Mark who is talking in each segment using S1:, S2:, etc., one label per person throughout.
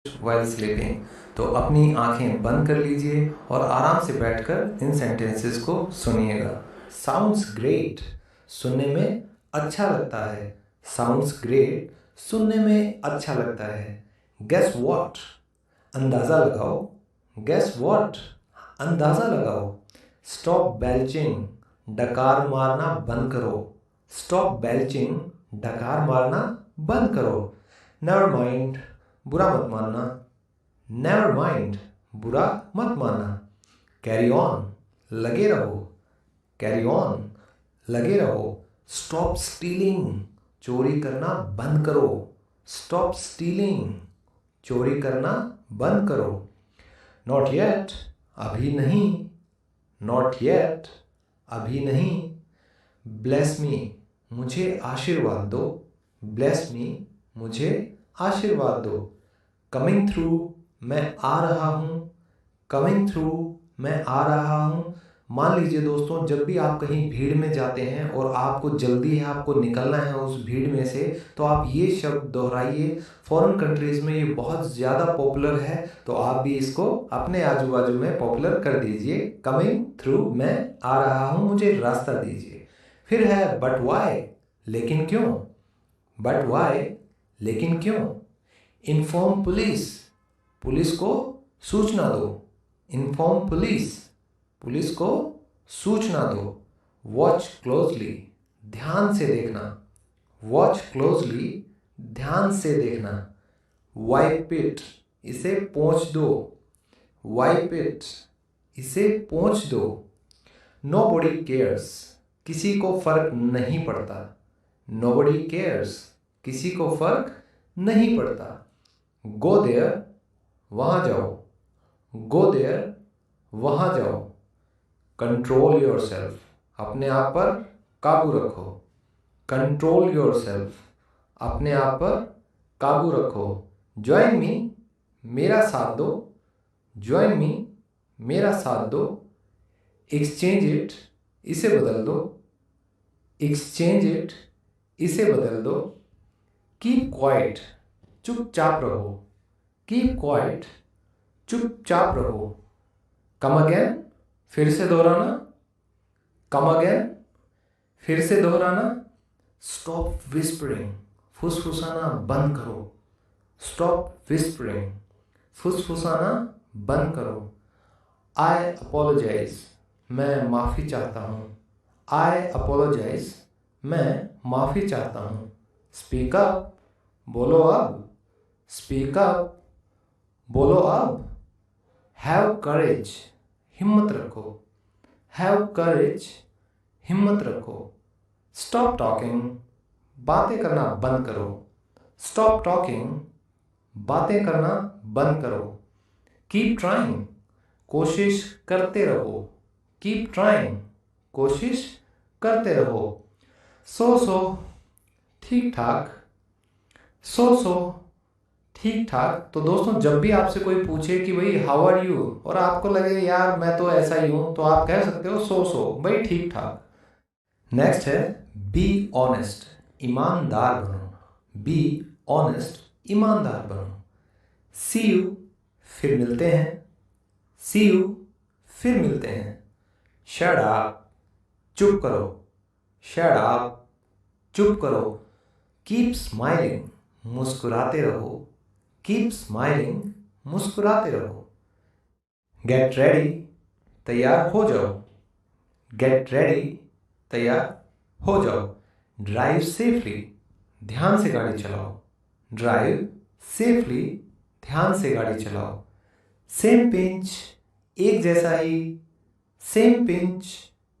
S1: while sleeping, तो अपनी आंखें बंद कर लीजिए और आराम से बैठकर इन सेंटेंसेस को सुनिएगा। Sounds great, सुनने में अच्छा लगता है। Sounds great, सुनने में अच्छा लगता है। Guess what, अंदाज़ा लगाओ। Guess what, अंदाज़ा लगाओ। Stop belching, डकार मारना बंद करो। Stop belching, डकार मारना बंद करो। Never mind, बुरा मत मानना। Never mind, बुरा मत मानना। Carry on, लगे रहो। Carry on, लगे रहो। Stop stealing, चोरी करना बंद करो। Stop stealing, चोरी करना बंद करो। Not yet, अभी नहीं। Not yet, अभी नहीं। Bless me, मुझे आशीर्वाद दो। Bless me, मुझे आशीर्वाद दो। Coming through, मैं आ रहा हूँ। Coming through, मैं आ रहा हूँ। मान लीजिए दोस्तों, जब भी आप कहीं भीड़ में जाते हैं और आपको जल्दी है, आपको निकलना है उस भीड़ में से, तो आप ये शब्द दोहराइए। फॉरेन कंट्रीज़ में ये बहुत ज़्यादा पॉपुलर है, तो आप भी इसको अपने आजू बाजू में पॉपुलर कर दीजिए। कमिंग थ्रू, मैं आ रहा हूँ, मुझे रास्ता दीजिए। फिर है बट वाई, लेकिन क्यों। बट वाई, लेकिन क्यों। इन्फॉर्म पुलिस, पुलिस को सूचना दो। इन्फॉर्म पुलिस, पुलिस को सूचना दो। वॉच क्लोजली, ध्यान से देखना। वॉच क्लोजली, ध्यान से देखना। वाइप इट, इसे पोंछ दो। वाइप इट, इसे पोंछ दो। नोबडी केयर्स, किसी को फर्क नहीं पड़ता। नोबडी केयर्स, किसी को फर्क नहीं पड़ता। गो देयर, वहाँ जाओ। गो देयर, वहाँ जाओ। कंट्रोल योर सेल्फ, अपने आप पर काबू रखो। कंट्रोल योर सेल्फ, अपने आप पर काबू रखो। ज्वाइन मी, मेरा साथ दो। ज्वाइन मी, मेरा साथ दो। एक्सचेंज इट, इसे बदल दो। एक्सचेंज इट, इसे बदल दो। कीप क्वाइट, चुपचाप रहो। कीप क्वाइट, चुपचाप रहो। कम अगेन, फिर से दोहराना। कम अगेन, फिर से दोहराना। स्टॉप विस्परिंग, फुसफुसाना बंद करो। स्टॉप विस्परिंग, फुसफुसाना बंद करो। आई अपोलोजाइज, मैं माफ़ी चाहता हूँ। आई अपोलोजाइज, मैं माफ़ी चाहता हूँ। स्पीक अप, बोलो अब। स्पीक अप, बोलो अब। हैव करेज, हिम्मत रखो। हैव करेज, हिम्मत रखो। स्टॉप टॉकिंग, बातें करना बंद करो। स्टॉप टॉकिंग, बातें करना बंद करो। कीप ट्राइंग, कोशिश करते रहो। कीप ट्राइंग, कोशिश करते रहो। सो ठीक ठाक। सो ठीक ठाक। तो दोस्तों, जब भी आपसे कोई पूछे कि भाई हाउ आर यू, और आपको लगे यार मैं तो ऐसा ही हूँ, तो आप कह सकते हो सो भाई ठीक ठाक। नेक्स्ट है बी ऑनेस्ट, ईमानदार बनो। बी ऑनेस्ट, ईमानदार बनो। सी यू, फिर मिलते हैं। सी यू, फिर मिलते हैं। शट अप, चुप करो। शट अप, चुप करो। कीप स्माइलिंग, मुस्कुराते रहो। कीप स्माइलिंग, मुस्कुराते रहो। गेट रेडी, तैयार हो जाओ। गेट रेडी, तैयार हो जाओ। ड्राइव सेफली, ध्यान से गाड़ी चलाओ। ड्राइव सेफली, ध्यान से गाड़ी चलाओ। सेम पिंच, एक जैसा ही। सेम पिंच,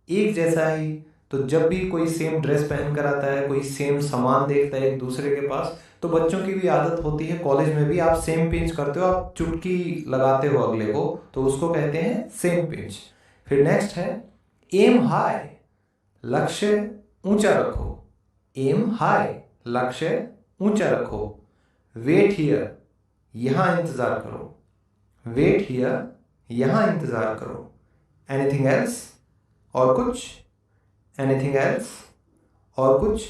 S1: एक जैसा ही। तो जब भी कोई सेम ड्रेस पहन कर आता है, कोई सेम सामान देखता है एक दूसरे के पास, तो बच्चों की भी आदत होती है, कॉलेज में भी आप सेम पिंच करते हो, आप चुटकी लगाते हो अगले को, तो उसको कहते हैं सेम पिंच। फिर नेक्स्ट है एम हाई, लक्ष्य ऊंचा रखो। एम हाई, लक्ष्य ऊंचा रखो। वेट हियर, यहां इंतजार करो। वेट हियर, यहां इंतजार करो। एनीथिंग एल्स, और कुछ। एनीथिंग एल्स, और कुछ।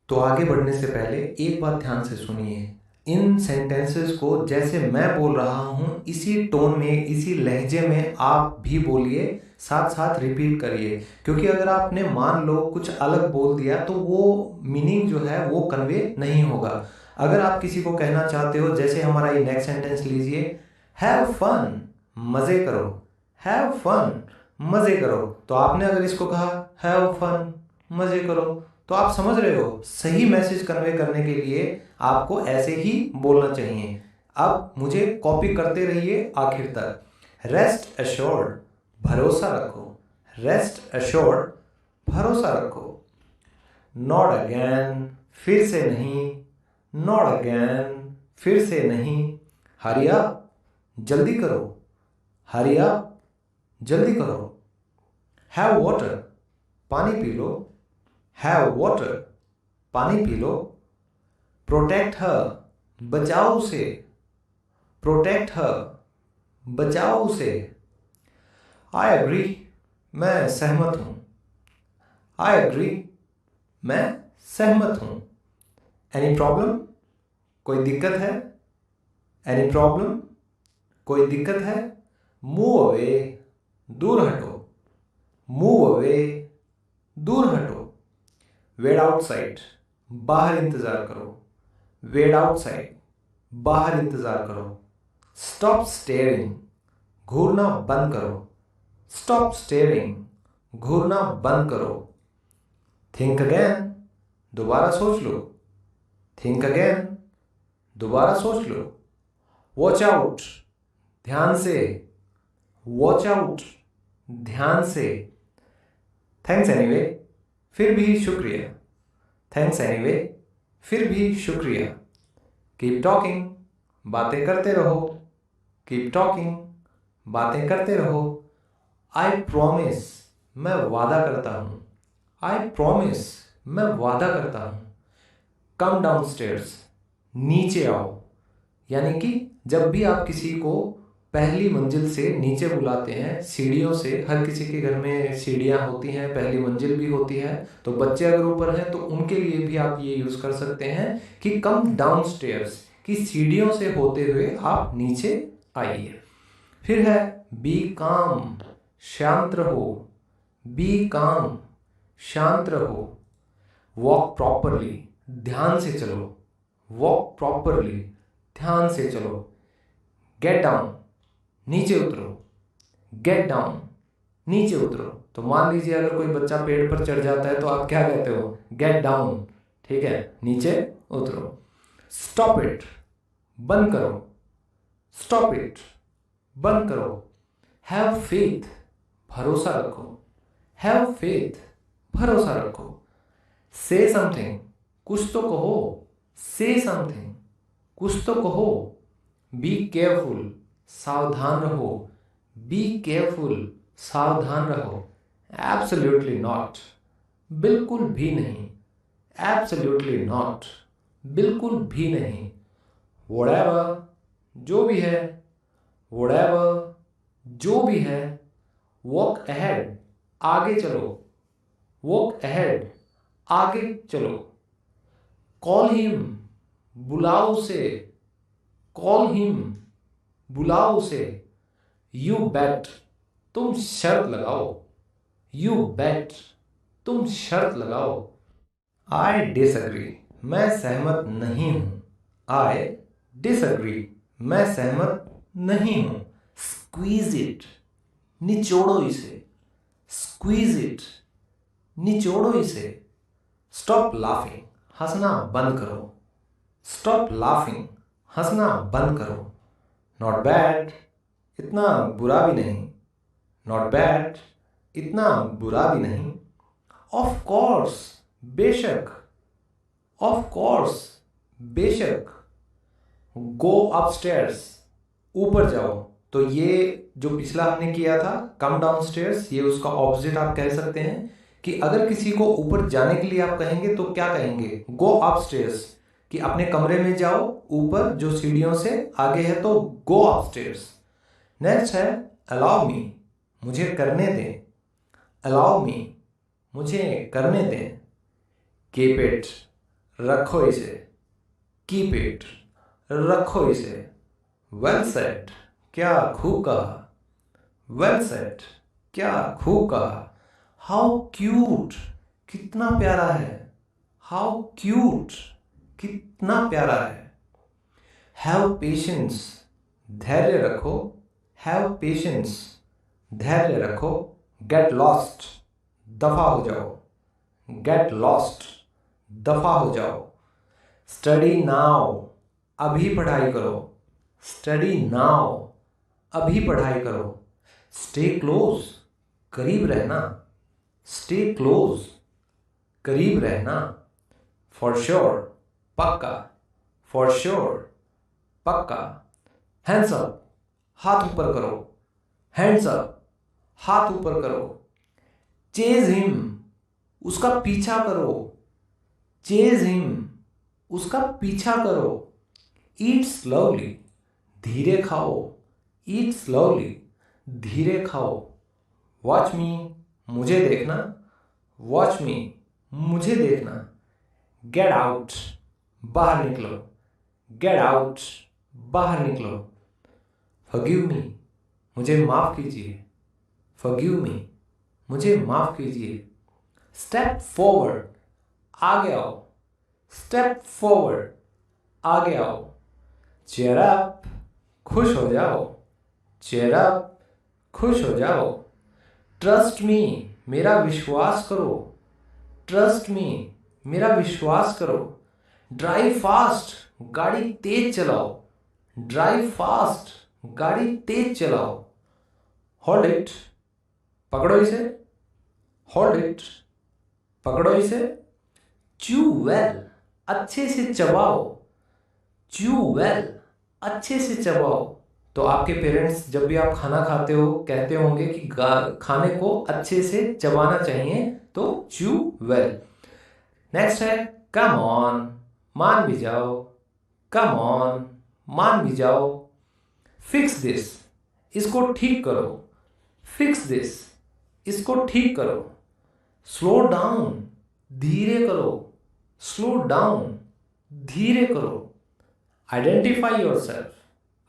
S1: तो आगे बढ़ने से पहले एक बात ध्यान से सुनिए। इन सेंटेंसेस को जैसे मैं बोल रहा हूँ इसी टोन में, इसी लहजे में आप भी बोलिए, साथ साथ रिपीट करिए। क्योंकि अगर आपने मान लो कुछ अलग बोल दिया तो वो मीनिंग जो है वो कन्वे नहीं होगा। अगर आप किसी को कहना चाहते हो, जैसे हमारा ये नेक्स्ट सेंटेंस लीजिए, हैव फन, मज़े करो, हैव फन, मज़े करो। तो आपने अगर इसको कहा हैव फन, मज़े करो, तो आप समझ रहे हो सही मैसेज कन्वे करने के लिए आपको ऐसे ही बोलना चाहिए। अब मुझे कॉपी करते रहिए आखिर तक। रेस्ट एश्योर्ड, भरोसा रखो, रेस्ट एश्योर्ड, भरोसा रखो। नॉट अगेन, फिर से नहीं, नॉट अगेन, फिर से नहीं। हरी अप, जल्दी करो, हरी अप, जल्दी करो। हैव वाटर, पानी पी लो, हैव वाटर, पानी पी लो। प्रोटेक्ट हर, बचाओ उसे, प्रोटेक्ट हर, बचाओ उसे। आई एग्री, मैं सहमत हूं, आई एग्री, मैं सहमत हूं। एनी प्रॉब्लम, कोई दिक्कत है, एनी प्रॉब्लम, कोई दिक्कत है। मूव अवे, दूर हटो, मूव अवे, दूर हटो। वेट आउटसाइड, बाहर इंतजार करो, वेट आउटसाइड, बाहर इंतजार करो। स्टॉप स्टेयरिंग, घूरना बंद करो, स्टॉप स्टेयरिंग, घूरना बंद करो। थिंक अगेन, दोबारा सोच लो, थिंक अगेन, दोबारा सोच लो। वॉच आउट, ध्यान से, वॉच आउट, ध्यान से। थैंक्स एनीवे, फिर भी शुक्रिया, थैंक्स एनीवे, फिर भी शुक्रिया। कीप टॉकिंग, बातें करते रहो, कीप टॉकिंग, बातें करते रहो। आई प्रॉमिस, मैं वादा करता हूँ, आई प्रॉमिस, मैं वादा करता हूँ। कम डाउन स्टेयर्स, नीचे आओ। यानी कि जब भी आप किसी को पहली मंजिल से नीचे बुलाते हैं, सीढ़ियों से, हर किसी के घर में सीढ़ियाँ होती हैं, पहली मंजिल भी होती है, तो बच्चे अगर ऊपर हैं तो उनके लिए भी आप ये यूज़ कर सकते हैं कि कम डाउन स्टेयर्स, कि सीढ़ियों से होते हुए आप नीचे आइए। फिर है बी काम, शांत रहो, बी काम, शांत रहो। वॉक प्रॉपरली, ध्यान से चलो, वॉक प्रॉपरली, ध्यान से चलो। गेट डाउन, नीचे उतरो, गेट डाउन, नीचे उतरो। तो मान लीजिए अगर कोई बच्चा पेड़ पर चढ़ जाता है तो आप क्या कहते हो, गेट डाउन, ठीक है, नीचे उतरो। स्टॉप इट, बंद करो, स्टॉप इट, बंद करो। हैव फेथ, भरोसा रखो, हैव फेथ, भरोसा रखो। से समथिंग, कुछ तो कहो, से समथिंग, कुछ तो कहो। बी केयरफुल, सावधान रहो, बी केयरफुल, सावधान रहो। एब्सोल्युटली नॉट, बिल्कुल भी नहीं, एब्सोल्युटली नॉट, बिल्कुल भी नहीं। व्हाटएवर, जो भी है, व्हाटएवर, जो भी है। वॉक अहेड, आगे चलो, वॉक अहेड, आगे चलो। कॉल हिम, बुलाओ उसे, कॉल हिम, बुलाओ उसे। यू बेट, तुम शर्त लगाओ, यू बेट, तुम शर्त लगाओ। आई डिसएग्री, मैं सहमत नहीं हूं, आई डिसएग्री, मैं सहमत नहीं हूं। स्क्वीज इट, निचोड़ो इसे, स्क्वीज इट, निचोड़ो इसे। स्टॉप लाफिंग, हंसना बंद करो, स्टॉप लाफिंग, हंसना बंद करो। नॉट बैड, इतना बुरा भी नहीं, नॉट बैड, इतना बुरा भी नहीं। ऑफ कोर्स, बेशक, ऑफ कोर्स, बेशक। गो अपस्टेयर्स, ऊपर जाओ। तो ये जो पिछला हमने किया था कम डाउन स्टेयर्स, ये उसका ऑपोजिट आप कह सकते हैं कि अगर किसी को ऊपर जाने के लिए आप कहेंगे तो क्या कहेंगे, गो अपस्टेयर्स, कि अपने कमरे में जाओ ऊपर जो सीढ़ियों से आगे है, तो गो अपस्टेयर्स। नेक्स्ट है अलाउ मी, मुझे करने दें, अलाउ मी, मुझे करने दें। कीप इट, रखो इसे, कीप इट, रखो इसे। वेल सेड, क्या खूब कहा। वेल सेड, क्या खूब कहा। हाउ क्यूट, कितना प्यारा है। हाउ क्यूट, कितना प्यारा है। हैव पेशेंस, धैर्य रखो। हैव पेशेंस, धैर्य रखो। गेट लॉस्ट, दफा हो जाओ। गेट लॉस्ट, दफा हो जाओ। स्टडी नाउ, अभी पढ़ाई करो। स्टडी नाउ, अभी पढ़ाई करो। स्टे क्लोज, करीब रहना। स्टे क्लोज, करीब रहना। फॉर श्योर, पक्का। फॉर श्योर, पक्का। हैंड्स अप, हाथ ऊपर करो। हैंड्स अप, हाथ ऊपर करो। चेज हिम, उसका पीछा करो। चेज हिम, उसका पीछा करो। ईट स्लोली, धीरे खाओ। ईट स्लोली, धीरे खाओ। वॉच मी, मुझे देखना। वॉच मी, मुझे देखना। गेट आउट, बाहर निकलो। गेट आउट, बाहर निकलो। फॉरगिव मी, मुझे माफ कीजिए। फॉरगिव मी, मुझे माफ कीजिए। स्टेप फॉरवर्ड, आगे आओ। स्टेप फॉरवर्ड, आगे आओ। चेयर अप, खुश हो जाओ। चेयर अप, खुश हो जाओ। ट्रस्ट मी, मेरा विश्वास करो। ट्रस्ट मी, मेरा विश्वास करो। ड्राइव फास्ट, गाड़ी तेज चलाओ। ड्राइव फास्ट, गाड़ी तेज चलाओ। होल्ड इट, पकड़ो इसे। होल्ड इट, पकड़ो इसे। च्यू वेल, अच्छे से चबाओ। च्यू वेल, अच्छे से चबाओ। तो आपके पेरेंट्स जब भी आप खाना खाते हो कहते होंगे कि खाने को अच्छे से चबाना चाहिए, तो च्यू वेल। नेक्स्ट है कम ऑन, मान भी जाओ। कम ऑन, मान भी जाओ। फिक्स दिस, इसको ठीक करो। फिक्स दिस, इसको ठीक करो। स्लो डाउन, धीरे करो। स्लो डाउन, धीरे करो। आइडेंटिफाई योरसेल्फ,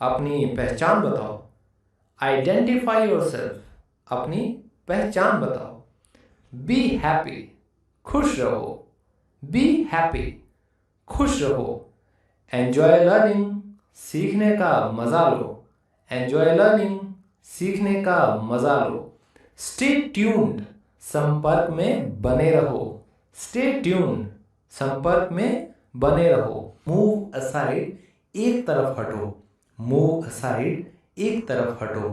S1: अपनी पहचान बताओ। आइडेंटिफाई योरसेल्फ, अपनी पहचान बताओ। बी हैप्पी, खुश रहो। बी हैप्पी, खुश रहो। एंजॉय लर्निंग, सीखने का मजा लो। एंजॉय लर्निंग, सीखने का मजा लो। स्टे ट्यून्ड, संपर्क में बने रहो। स्टे ट्यून्ड, संपर्क में बने रहो। मूव असाइड, एक तरफ हटो। मूव असाइड, एक तरफ हटो।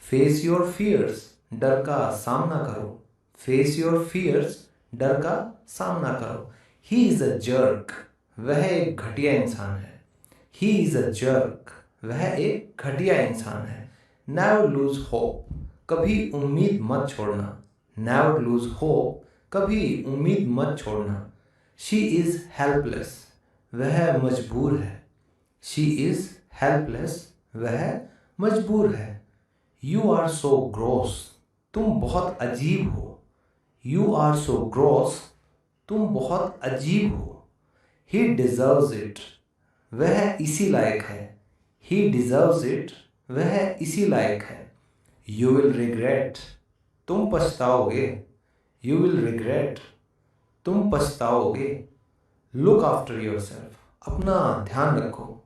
S1: फेस योर फियर्स, डर का सामना करो। फेस योर फियर्स, डर का सामना करो। ही इज अ जर्क, वह एक घटिया इंसान है। ही इज अ जर्क, वह एक घटिया इंसान है। नेवर लूज होप, कभी उम्मीद मत छोड़ना। नेवर लूज होप, कभी उम्मीद मत छोड़ना। शी इज हेल्पलेस, वह मजबूर है। शी इज हेल्पलेस, वह मजबूर है। यू आर सो ग्रॉस, तुम बहुत अजीब हो। यू आर सो ग्रॉस, तुम बहुत अजीब हो। ही डिजर्व्स इट, वह इसी लायक है। ही डिजर्व्स इट, वह इसी लायक है। यू विल रिग्रेट, तुम पछताओगे। यू विल रिग्रेट, तुम पछताओगे। लुक आफ्टर योरसेल्फ, अपना ध्यान रखो।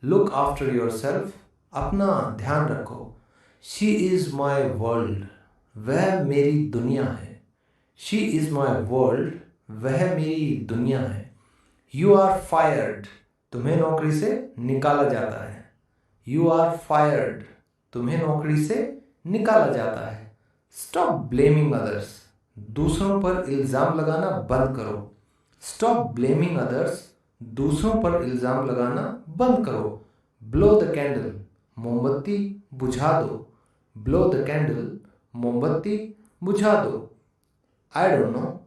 S1: लुक आफ्टर योरसेल्फ, अपना ध्यान रखो। शी इज़ माई वर्ल्ड, वह मेरी दुनिया है। शी इज़ माई वर्ल्ड, वह मेरी दुनिया है। यू आर फायर्ड, तुम्हें नौकरी से निकाला जाता है। यू आर फायर्ड, तुम्हें नौकरी से निकाला जाता है। स्टॉप ब्लेमिंग अदर्स, दूसरों पर इल्ज़ाम लगाना बंद करो। स्टॉप ब्लेमिंग अदर्स, दूसरों पर इल्ज़ाम लगाना बंद करो। ब्लो द कैंडल, मोमबत्ती बुझा दो। ब्लो द कैंडल, मोमबत्ती बुझा दो। आई डोंट नो,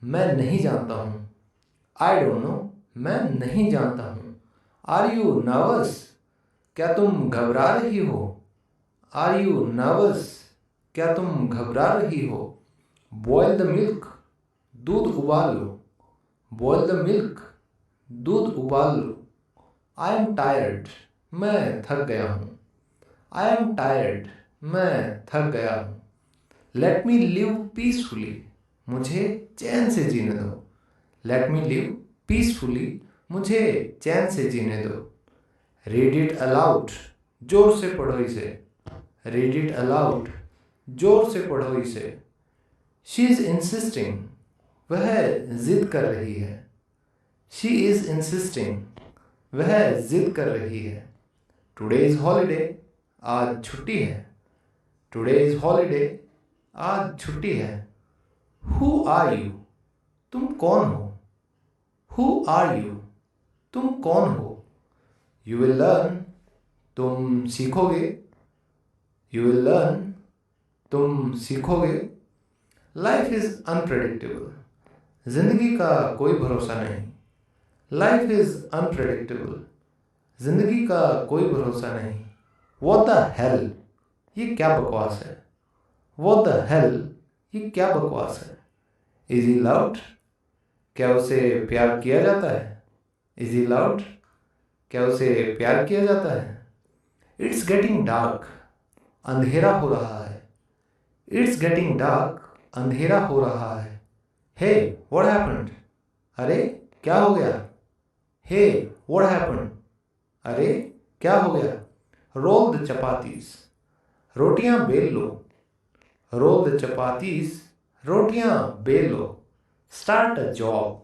S1: मैं नहीं जानता हूँ। आई डोंट नो, मैं नहीं जानता हूँ। आर यू नर्वस, क्या तुम घबरा रही हो। आर यू नर्वस, क्या तुम घबरा रही हो। बॉयल द मिल्क, दूध उबाल लो। बॉयल द मिल्क, दूध उबाल लो। आई एम टायर्ड, मैं थक गया हूँ। आई एम टायर्ड, मैं थक गया हूँ। लेट मी लिव पीसफुली, मुझे चैन से जीने दो। लेट मी लिव पीसफुली, मुझे चैन से जीने दो। रीड इट अलाउड, जोर से पढ़ो इसे। रीड इट अलाउड, जोर से पढ़ो इसे। शी इज इंसिस्टिंग, वह जिद कर रही है। शी इज इंसिस्टिंग, वह जिद कर रही है। टुडे इज हॉलीडे, आज छुट्टी है। टुडे इज हॉलीडे, आज छुट्टी है। हु आर यू, तुम कौन हो। हु आर यू, तुम कौन हो। यू विल लर्न, तुम सीखोगे। यू विल लर्न, तुम सीखोगे। लाइफ इज अनप्रेडिक्टेबल, जिंदगी का कोई भरोसा नहीं। लाइफ इज अनप्रेडिक्टेबल, जिंदगी का कोई भरोसा नहीं। What the hell, ये क्या बकवास है। What the hell, ये क्या बकवास है। Is he loved, क्या उसे प्यार किया जाता है। Is he loved, क्या उसे प्यार किया जाता है। It's getting dark, अंधेरा हो रहा है। It's getting dark, अंधेरा हो रहा है। Hey, what happened, अरे क्या हो गया। Hey, what happened, अरे क्या हो गया। Roll the chapatis, रोटियां बेल लो। Roll the chapatis, रोटियां बेल लो। Start a job,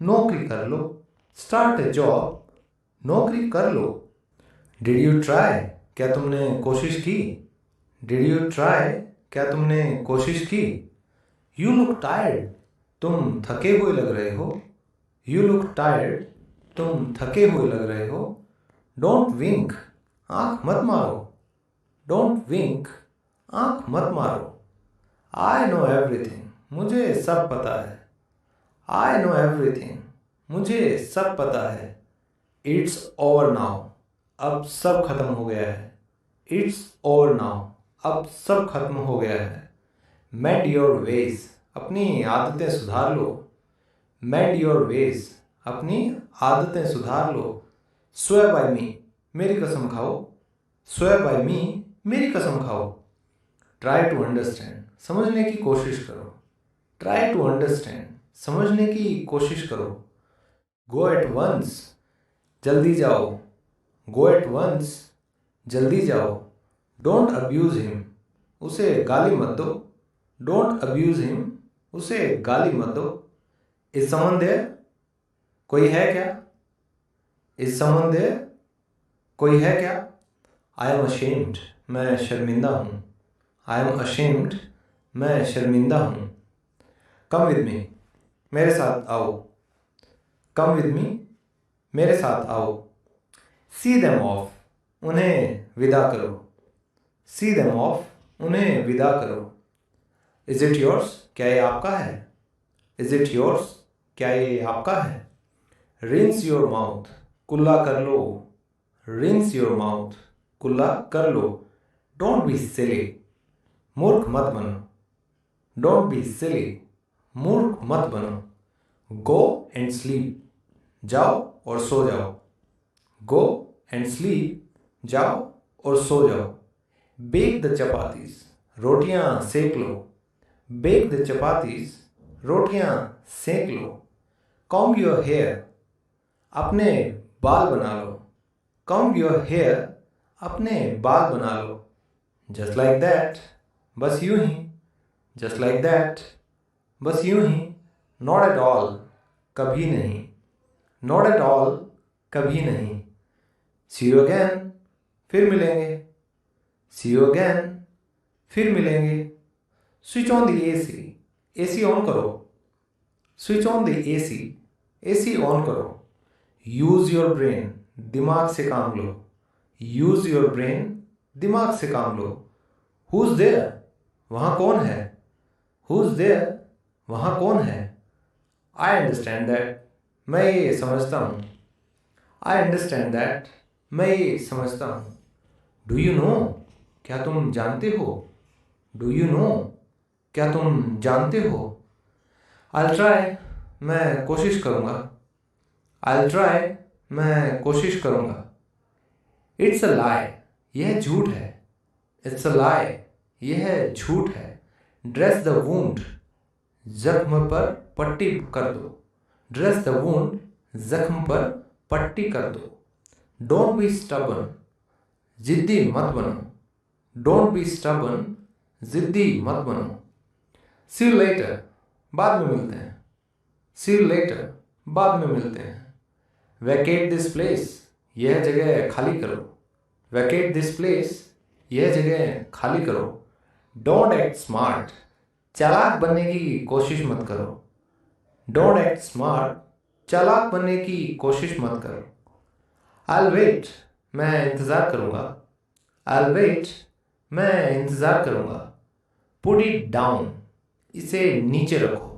S1: नौकरी कर लो। Start a job, नौकरी कर लो। Did you try, क्या तुमने कोशिश की। Did you try, क्या तुमने कोशिश की। You look tired, तुम थके हुए लग रहे हो। You look tired, तुम थके हुए लग रहे हो। Don't wink, आंख मत मारो। Don't wink, आंख मत मारो। I know everything, मुझे सब पता है। I know everything, मुझे सब पता है। It's over now, अब सब खत्म हो गया है। It's over now, अब सब खत्म हो गया है। Mend your ways, अपनी आदतें सुधार लो। Mend your ways, अपनी आदतें सुधार लो। Swear by me, मेरी कसम खाओ। Swear by me, मेरी कसम खाओ। Try to understand, समझने की कोशिश करो। Try to understand, समझने की कोशिश करो। Go at once, जल्दी जाओ। Go at once, जल्दी जाओ। Don't abuse him, उसे गाली मत दो। Don't abuse him, उसे गाली मत दो। Is someone there, कोई है क्या। Is someone there, कोई है क्या। I am ashamed, मैं शर्मिंदा हूँ। I am ashamed, मैं शर्मिंदा हूँ। Come with me, मेरे साथ आओ। Come with me, मेरे साथ आओ। See them off, उन्हें विदा करो। See them off, उन्हें विदा करो। Is it yours, क्या ये आपका है। Is it yours, क्या ये आपका है। Rinse your mouth, कुल्ला कर लो। Rinse your mouth, कुल्ला कर लो। Don't be silly, मूर्ख मत बनो। Don't be silly, मूर्ख मत बनो। Go and sleep, जाओ और सो जाओ। Go and sleep, जाओ और सो जाओ। Bake the chapatis, रोटियां सेक लो। Bake the chapatis, रोटियां सेक लो। Comb your hair, अपने बाल बना लो। Comb your hair, अपने बाल बना लो। Just like that, बस यूं ही। Just like that, बस यूं ही। Not at all, कभी नहीं। Not at all, कभी नहीं। See you again, फिर मिलेंगे। See you again, फिर मिलेंगे। Switch on the AC, AC on करो। Switch on the AC, AC on करो। Use your brain, दिमाग से काम लो। Use your brain, दिमाग से काम लो। Who's there, वहाँ कौन है। Who's there, वहाँ कौन है। I understand that, मैं ये समझता हूँ। I understand that, मैं ये समझता हूँ। Do you know, क्या तुम जानते हो। Do you know, क्या तुम जानते हो। I'll try, मैं कोशिश करूँगा। I'll try, मैं कोशिश करूँगा। इट्स अ लाई, यह झूठ है। इट्स अ लाई, यह झूठ है। ड्रेस द वुंड, जख्म पर पट्टी कर दो। ड्रेस द वुंड, जख्म पर पट्टी कर दो। डोंट बी स्टबर्न, जिद्दी मत बनो। डोंट बी स्टबर्न, जिद्दी मत बनो। सी यू लेटर, बाद में मिलते हैं। सी यू लेटर, बाद में मिलते हैं। वैकेट दिस प्लेस, यह जगह खाली करो। वैकेट दिस प्लेस, यह जगह खाली करो। डोंट एक्ट स्मार्ट, चालाक बनने की कोशिश मत करो। डोंट एक्ट स्मार्ट, चालाक बनने की कोशिश मत करो। I'll वेट, मैं इंतज़ार करूँगा। I'll वेट, मैं इंतज़ार करूँगा। पुट इट डाउन, इसे नीचे रखो।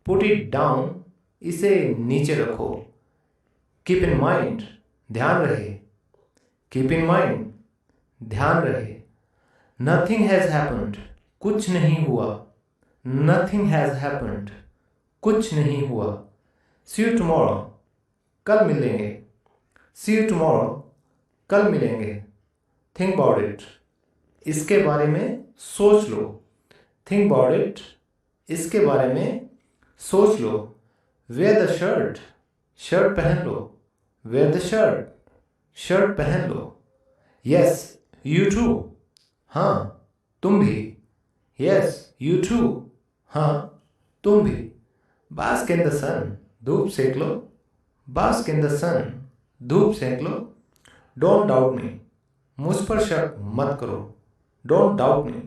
S1: पुट इट डाउन, इसे नीचे रखो। कीप इन माइंड, ध्यान रहे। कीप इन माइंड, ध्यान रहे। नथिंग हैज़ हैपेंड, कुछ नहीं हुआ। नथिंग हैज़ हैपेंड, कुछ नहीं हुआ। सी यू टुमारो, कल मिलेंगे। सी यू टुमारो, कल मिलेंगे। थिंक अबाउट इट, इसके बारे में सोच लो। थिंक अबाउट इट, इसके बारे में सोच लो। वेयर द शर्ट, शर्ट पहन लो। वेयर द शर्ट, शर्ट पहन लो। यस यू टू, हाँ तुम भी। यस यू टू, हाँ तुम भी। बास्क इन द सन, धूप सेक लो। बास्क इन द सन, धूप सेक लो। डोंट डाउट मी, मुझ पर शक मत करो। डोंट डाउट मी,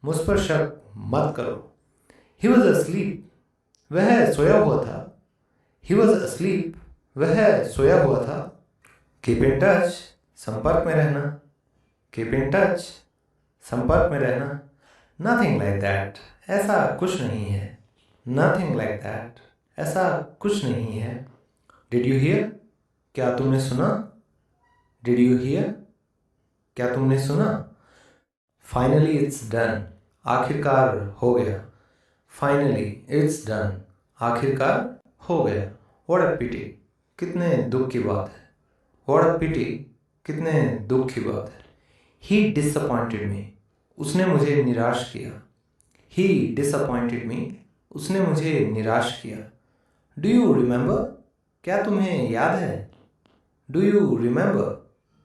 S1: मुझ पर शक मत करो। ही वॉज asleep, वह सोया हुआ था। ही वॉज asleep, वह सोया हुआ था। कीप इन टच, संपर्क में रहना। कीप इन टच, संपर्क में रहना। नथिंग लाइक दैट, ऐसा कुछ नहीं है। नथिंग लाइक दैट, ऐसा कुछ नहीं है। डिड यू हियर, क्या तुमने सुना। डिड यू हियर, क्या तुमने सुना। फाइनली इट्स डन, आखिरकार हो गया। फाइनली इट्स डन, आखिरकार हो गया। व्हाट अ पिटी, कितने दुख की बात है। व्हाट अ पिटी, कितने दुख की बात है। ही डिसअपॉइंटेड मी, उसने मुझे निराश किया। ही डिसअपॉइंटेड मी, उसने मुझे निराश किया। डू यू रिमेंबर, क्या तुम्हें याद है। डू यू रिमेंबर,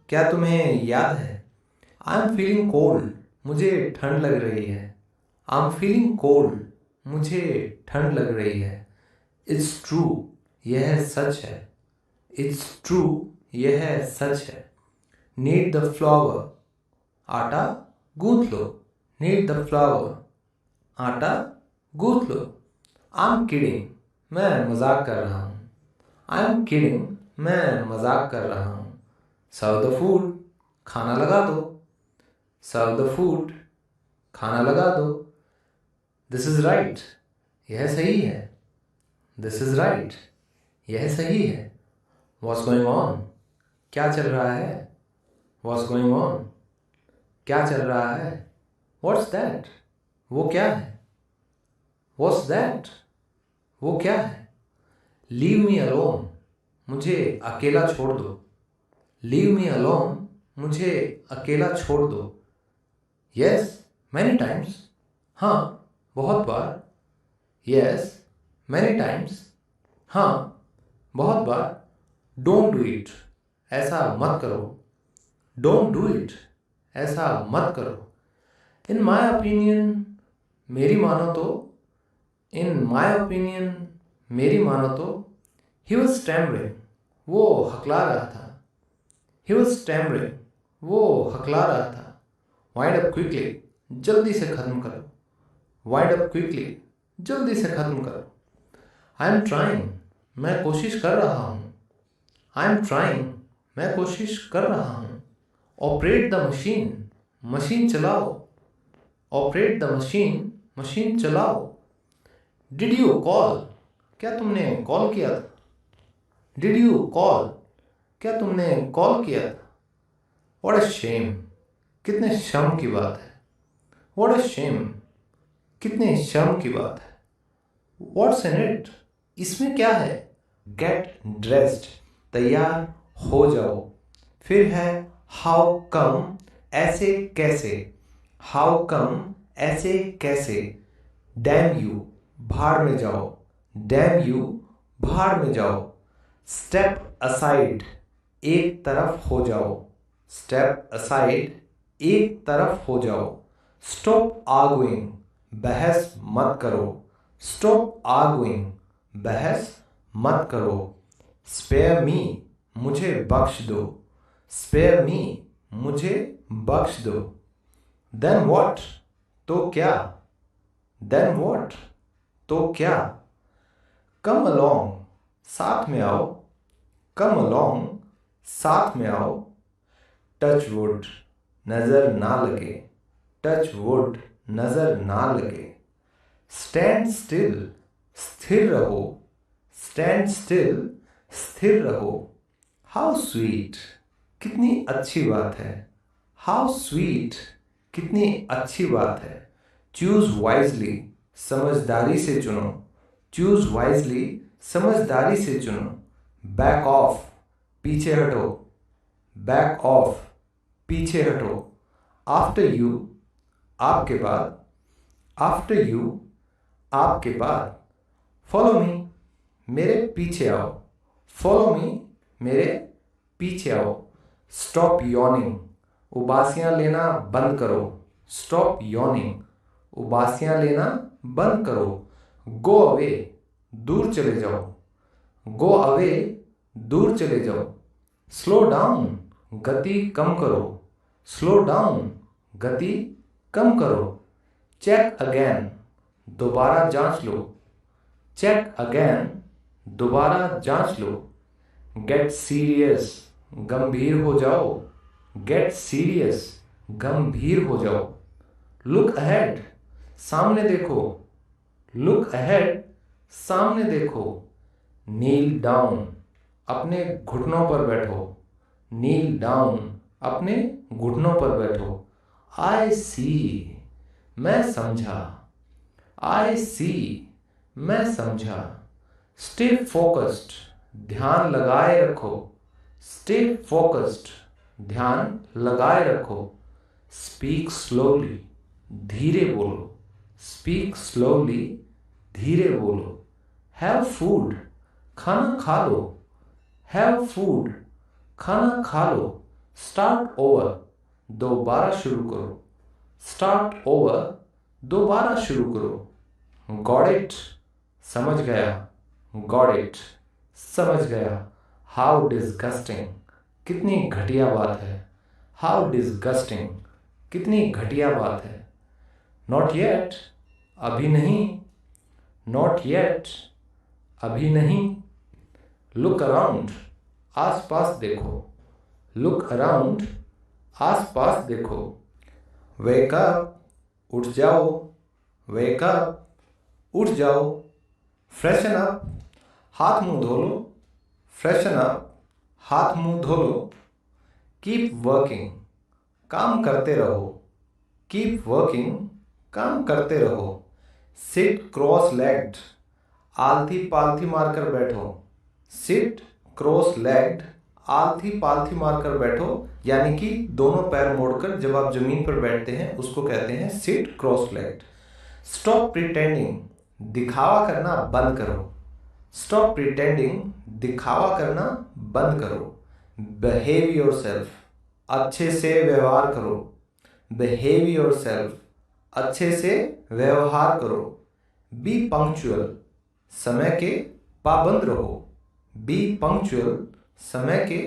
S1: क्या तुम्हें याद है। आई एम फीलिंग कोल्ड, मुझे ठंड लग रही है। आई एम फीलिंग कोल्ड, मुझे ठंड लग रही है। इट्स ट्रू, यह सच है। इट्स ट्रू, यह सच है। नीड द फ्लावर, आटा गूंथ लो। नीड द फ्लावर, आटा गूंथ लो। आई एम किडिंग, मैं मजाक कर रहा हूँ। आई एम किडिंग, मैं मजाक कर रहा हूँ। सर्व द फूड, खाना लगा दो। सर्व द फूड, खाना लगा दो। दिस इज राइट, यह सही है। दिस इज राइट, यह सही है। वॉट्स गोइंग ऑन, क्या चल रहा है। वॉट्स गोइंग ऑन, क्या चल रहा है। व्हाट्स दैट, वो क्या है। व्हाट्स दैट, वो क्या है। लीव मी अलोन, मुझे अकेला छोड़ दो। लीव मी अलोन, मुझे अकेला छोड़ दो। यस मैनी टाइम्स, हाँ बहुत बार। यस मैनी टाइम्स, हाँ बहुत बार। डोंट डू इट, ऐसा मत करो। डोंट डू इट, ऐसा मत करो। इन माई ओपिनियन, मेरी मानो तो। इन माई ओपिनियन, मेरी मानो तो। ही वॉज स्टैमरिंग, वो हकला रहा था। ही वॉज स्टैमरिंग, वो हकला रहा था। वाइंड अप क्विकली, जल्दी से खत्म करो। वाइंड अप क्विकली, जल्दी से खत्म करो। आई एम ट्राइंग, मैं कोशिश कर रहा हूँ। आई एम ट्राइंग, मैं कोशिश कर रहा हूँ। ऑपरेट द मशीन, मशीन चलाओ। ऑपरेट द मशीन, मशीन चलाओ। डिड यू कॉल, क्या तुमने कॉल किया था। डिड यू कॉल, क्या तुमने कॉल किया था। व्हाट अ शेम, कितने शर्म की बात है। व्हाट अ शेम, कितने शर्म की बात है। व्हाट्स इन इट, इसमें क्या है। गेट ड्रेस्ड, तैयार हो जाओ। फिर है हाउ कम, ऐसे कैसे। हाउ कम, ऐसे कैसे। डैम यू, भाड़ में जाओ। डैम यू, भाड़ में जाओ। स्टेप असाइड, एक तरफ हो जाओ। स्टेप असाइड, एक तरफ हो जाओ। स्टॉप आर्गुइंग, बहस मत करो। स्टॉप आर्गुइंग, बहस मत करो। स्पेयर मी, मुझे बख्श दो। स्पेयर मी, मुझे बख्श दो। देन व्हाट, तो क्या। देन व्हाट, तो क्या। कम अलोंग, साथ में आओ। कम अलोंग, साथ में आओ। टच वुड, नजर ना लगे। टच वुड, नजर ना लगे। स्टैंड स्टिल, स्थिर रहो। स्टैंड स्टिल, स्थिर रहो। हाउ स्वीट, कितनी अच्छी बात है। हाउ स्वीट, कितनी अच्छी बात है। चूज वाइजली, समझदारी से चुनो। चूज वाइजली, समझदारी से चुनो। बैक ऑफ, पीछे हटो। बैक ऑफ, पीछे हटो। आफ्टर यू, आपके बाद। आफ्टर यू, आपके बाद। फॉलो मी, मेरे पीछे आओ। फॉलो मी, मेरे पीछे आओ। स्टॉप यॉर्निंग, उबासियां लेना बंद करो। स्टॉप यॉर्निंग, उबासियां लेना बंद करो। गो अवे, दूर चले जाओ। गो अवे, दूर चले जाओ। स्लो डाउन, गति कम करो। स्लो डाउन, गति कम करो। चेक अगेन, दोबारा जांच लो। चेक अगेन, दोबारा जांच लो। गेट सीरियस, गंभीर हो जाओ। गेट सीरियस, गंभीर हो जाओ। लुक अहेड, सामने देखो। लुक अहेड, सामने देखो। नील डाउन, अपने घुटनों पर बैठो। नील डाउन, अपने घुटनों पर बैठो। आई सी, मैं समझा। आई सी, मैं समझा। स्टे फोकस्ड, ध्यान लगाए रखो। स्टे फोकस्ड, ध्यान लगाए रखो। स्पीक स्लोली, धीरे बोलो। स्पीक स्लोली, धीरे बोलो। हैव फूड, खाना खा लो। हैव फूड, खाना खा लो। स्टार्ट ओवर, दोबारा शुरू करो। स्टार्ट ओवर, दोबारा शुरू करो। गॉट इट, समझ गया। गॉट इट, समझ गया। हाउ डिस्गस्टिंग, कितनी घटिया बात है। हाउ डिस्गस्टिंग, कितनी घटिया बात है। नॉट येट, अभी नहीं। नॉट येट, अभी नहीं। लुक अराउंड, आस पास देखो। लुक अराउंड, आस पास देखो। वेक अप, उठ जाओ। वेक अप, उठ जाओ। फ्रेशन अप, हाथ मुंह धो लो। फ्रेशन अप, हाथ मुंह धो लो। कीप वर्किंग, काम करते रहो। कीप वर्किंग, काम करते रहो। सिट क्रॉस लेग्ड, आलथी पालथी मारकर बैठो। सिट क्रॉस लेग्ड, आलथी पालथी मारकर बैठो। यानी कि दोनों पैर मोड़कर जब आप जमीन पर बैठते हैं उसको कहते हैं sit cross legged. Stop pretending, दिखावा करना बंद करो। स्टॉप प्रिटेंडिंग, दिखावा करना बंद करो। बिहेव योरसेल्फ, अच्छे से व्यवहार करो। बिहेव योरसेल्फ, अच्छे से व्यवहार करो। बी पंक्चुअल, समय के पाबंद रहो। बी पंक्चुअल, समय के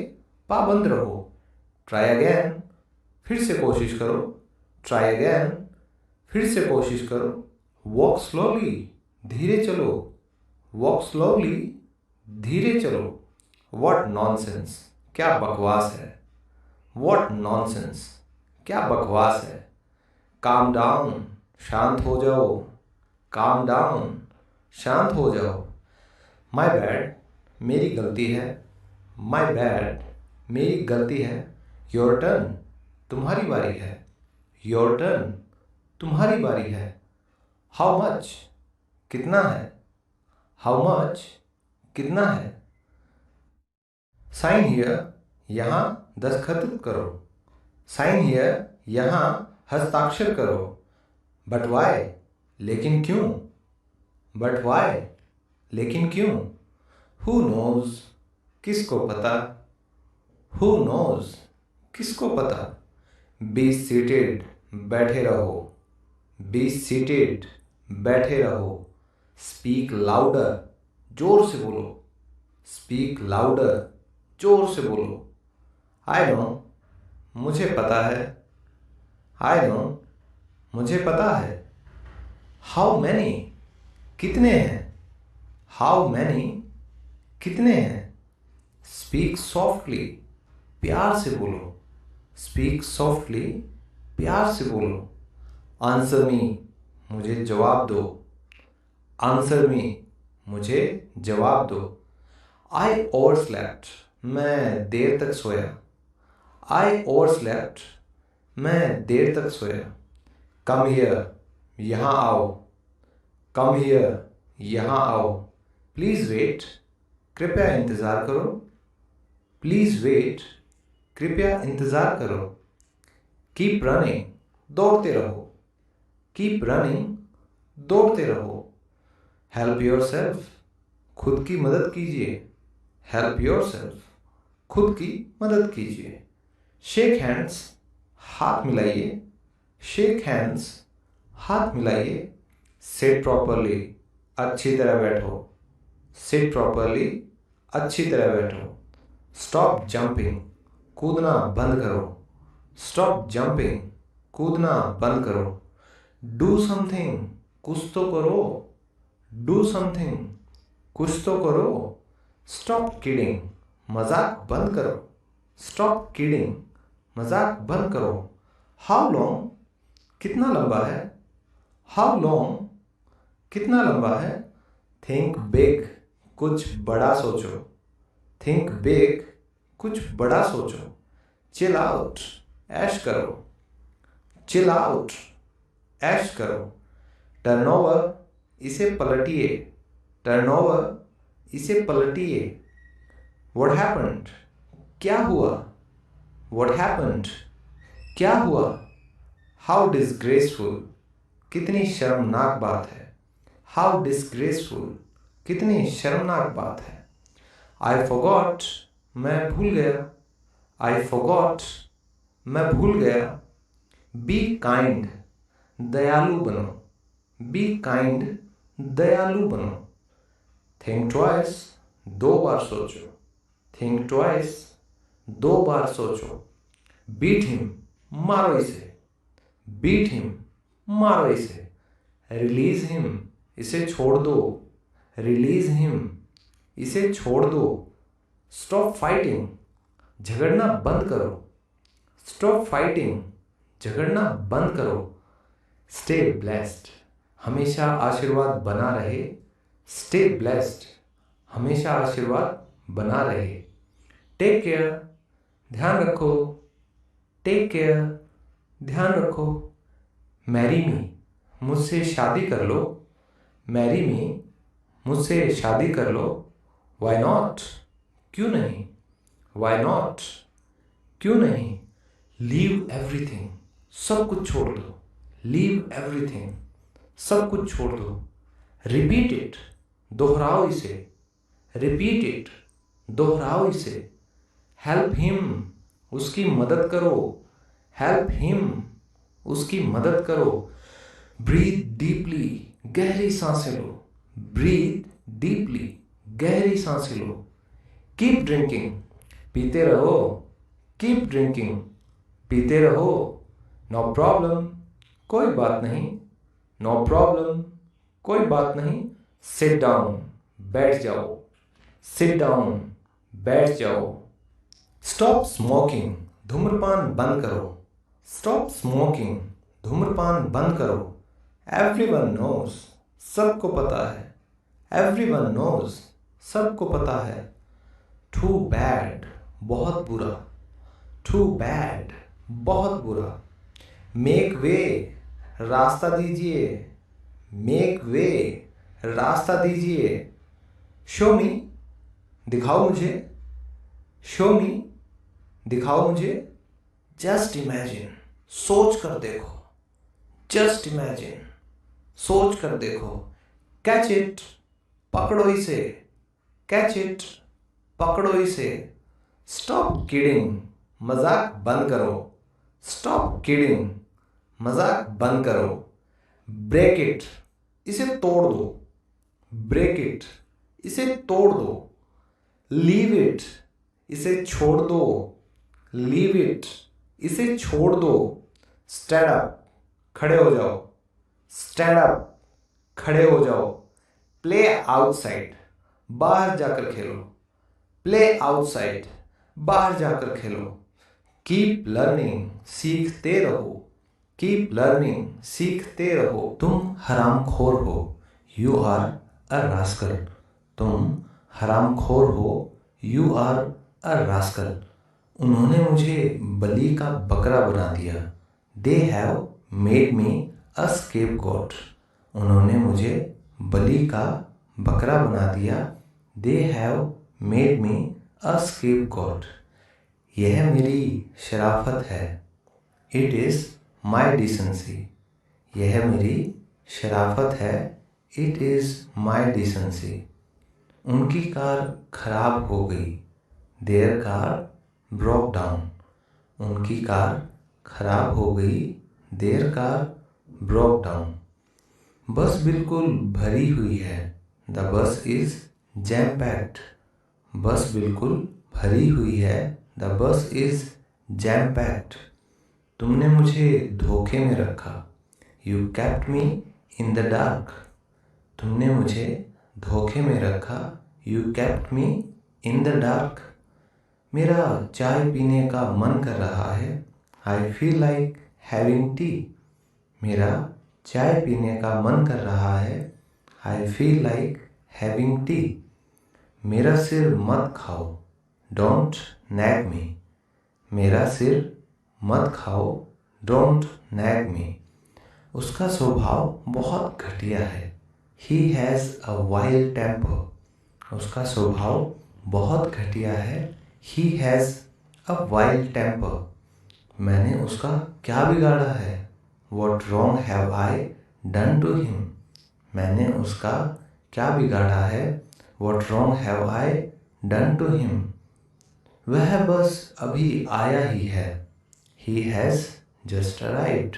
S1: पाबंद रहो। ट्राई अगेन, फिर से कोशिश करो। ट्राई अगेन, फिर से कोशिश करो। वॉक स्लोली, धीरे चलो। वॉक स्लोली, धीरे चलो। वॉट नॉनसेंस, क्या बकवास है। वॉट नॉनसेंस, क्या बकवास है। काम डाउन, शांत हो जाओ। काम डाउन, शांत हो जाओ। माई बैड, मेरी गलती है। माई बैड, मेरी गलती है। योर टर्न, तुम्हारी बारी है। योर टर्न, तुम्हारी बारी है। हाउ मच, कितना है। हाउ मच, कितना है। साइन हियर, यहाँ दस्तखत करो। साइन हियर, यहाँ हस्ताक्षर करो। बट वाई, लेकिन क्यों? बट वाई, लेकिन क्यों? हु नोज, किसको पता? हु नोज, किसको पता? बी सीटेड, बैठे रहो। बी सीटेड, बैठे रहो। स्पीक लाउडर, जोर से बोलो। स्पीक लाउडर, जोर से बोलो। आई नो, मुझे पता है। आई नो, मुझे पता है। हाउ मैनी, कितने हैं? हाउ मैनी, कितने हैं? स्पीक सॉफ्टली, प्यार से बोलो। स्पीक सॉफ्टली, प्यार से बोलो। आंसर मी, मुझे जवाब दो। आंसर मी, मुझे जवाब दो। आई ओवर स्लेप्ट, मैं देर तक सोया। आई ओवर स्लेप्ट, मैं देर तक सोया। कम हियर, यहाँ आओ। कम हियर, यहाँ आओ। प्लीज़ वेट, कृपया इंतज़ार करो। प्लीज़ वेट, कृपया इंतज़ार करो। कीप रनिंग, दौड़ते रहो। कीप रनिंग, दौड़ते रहो। हेल्प योर सेल्फ, खुद की मदद कीजिए। हेल्प योर सेल्फ, खुद की मदद कीजिए। शेक हैंड्स, हाथ मिलाइए। शेक हैंड्स, हाथ मिलाइए। सिट प्रॉपरली, अच्छी तरह बैठो। सिट प्रॉपरली, अच्छी तरह बैठो। स्टॉप जंपिंग, कूदना बंद करो। स्टॉप जंपिंग, कूदना बंद करो। डू समथिंग, कुछ तो करो। डू समथिंग, कुछ तो करो। स्टॉप किडिंग, मजाक बंद करो। स्टॉप किडिंग, मजाक बंद करो। हाउ लॉन्ग, कितना लंबा है? हाउ लॉन्ग, कितना लंबा है? थिंक बिग, कुछ बड़ा सोचो। थिंक बिग, कुछ बड़ा सोचो। चिल आउट, ऐश करो। चिल आउट, ऐश करो। टर्न ओवर, इसे पलटिए। टर्न ओवर, इसे पलटिए। व्हाट हैपेंड, क्या हुआ? व्हाट हैपेंड, क्या हुआ? हाउ डिसग्रेसफुल, कितनी शर्मनाक बात है। हाउ डिसग्रेसफुल, कितनी शर्मनाक बात है। आई फॉरगॉट, मैं भूल गया। आई फॉरगॉट, मैं भूल गया। बी काइंड, दयालु बनो। बी काइंड, दयालु बनो। थिंक ट्वाइस, दो बार सोचो। थिंक ट्वाइस, दो बार सोचो। बीट हिम, मारो इसे। बीट हिम, मारो इसे। रिलीज हिम, इसे छोड़ दो। रिलीज हिम, इसे छोड़ दो। स्टॉप फाइटिंग, झगड़ना बंद करो। स्टॉप फाइटिंग, झगड़ना बंद करो। स्टे ब्लेस्ड, हमेशा आशीर्वाद बना रहे। स्टे ब्लेस्ड, हमेशा आशीर्वाद बना रहे। टेक केयर, ध्यान रखो। टेक केयर, ध्यान रखो। मैरी मी, मुझसे शादी कर लो। मैरी मी, मुझसे शादी कर लो। वाई नॉट, क्यों नहीं? वाई नॉट, क्यों नहीं? लीव एवरीथिंग, सब कुछ छोड़ दो। लीव एवरीथिंग, सब कुछ छोड़ दो। रिपीट इट, दोहराओ इसे। रिपीट इट, दोहराओ इसे। हेल्प हिम, उसकी मदद करो। हेल्प हिम, उसकी मदद करो। ब्रीथ डीपली, गहरी सांसें लो। ब्रीथ डीपली, गहरी सांसें लो। कीप ड्रिंकिंग, पीते रहो। कीप ड्रिंकिंग, पीते रहो। नो प्रॉब्लम, कोई बात नहीं। नो प्रॉब्लम, कोई बात नहीं। सिट डाउन, बैठ जाओ। सिट डाउन, बैठ जाओ। स्टॉप स्मोकिंग, धूम्रपान बंद करो। स्टॉप स्मोकिंग, धूम्रपान बंद करो। एवरीवन नोज, सबको पता है। एवरीवन नोज, सबको पता है। टू बैड, बहुत बुरा। टू बैड, बहुत बुरा। मेक वे, रास्ता दीजिए। मेक वे, रास्ता दीजिए। शो मी, दिखाओ मुझे। शो मी, दिखाओ मुझे। जस्ट इमेजिन, सोच कर देखो। जस्ट इमेजिन, सोच कर देखो। कैच इट, पकड़ो इसे। कैच इट, पकड़ो इसे। स्टॉप किडिंग, मजाक बंद करो। स्टॉप किडिंग, मजाक बंद करो। ब्रेक इट, इसे तोड़ दो। ब्रेक इट, इसे तोड़ दो। लीव इट, इसे छोड़ दो। लीव इट, इसे छोड़ दो। स्टैंड अप, खड़े हो जाओ। स्टैंड अप, खड़े हो जाओ। प्ले आउटसाइड, बाहर जाकर खेलो। प्ले आउटसाइड, बाहर जाकर खेलो। कीप लर्निंग, सीखते रहो। कीप लर्निंग, सीखते रहो। तुम हरामखोर हो। You are a rascal. तुम हरामखोर हो। You are a rascal. उन्होंने मुझे बलि का बकरा बना दिया। They have made me a scapegoat. उन्होंने मुझे बलि का बकरा बना दिया। They have made me a scapegoat. यह मेरी शराफत है। It is my decency. यह मेरी शराफत है। It is my decency. उनकी कार खराब हो गई। Their car broke down. उनकी कार खराब हो गई। Their car broke down. Bus बिल्कुल भरी हुई है। The bus is jam packed. बस बिल्कुल भरी हुई है। The bus is jam packed. तुमने मुझे धोखे में रखा। You kept me in the dark. तुमने मुझे धोखे में रखा। You kept me in the dark. मेरा चाय पीने का मन कर रहा है। I feel like having T. मेरा चाय पीने का मन कर रहा है। I feel like having T. मेरा सिर मत खाओ। डोंट नैग मी। मेरा सिर मत खाओ। डोंट नैग मी। उसका स्वभाव बहुत घटिया है। He has a wild temper. उसका स्वभाव बहुत घटिया है। He has a wild temper. मैंने उसका क्या बिगाड़ा है? What wrong have I done to him. मैंने उसका क्या बिगाड़ा है? What wrong have I done to him. वह बस अभी आया ही है। He has just arrived.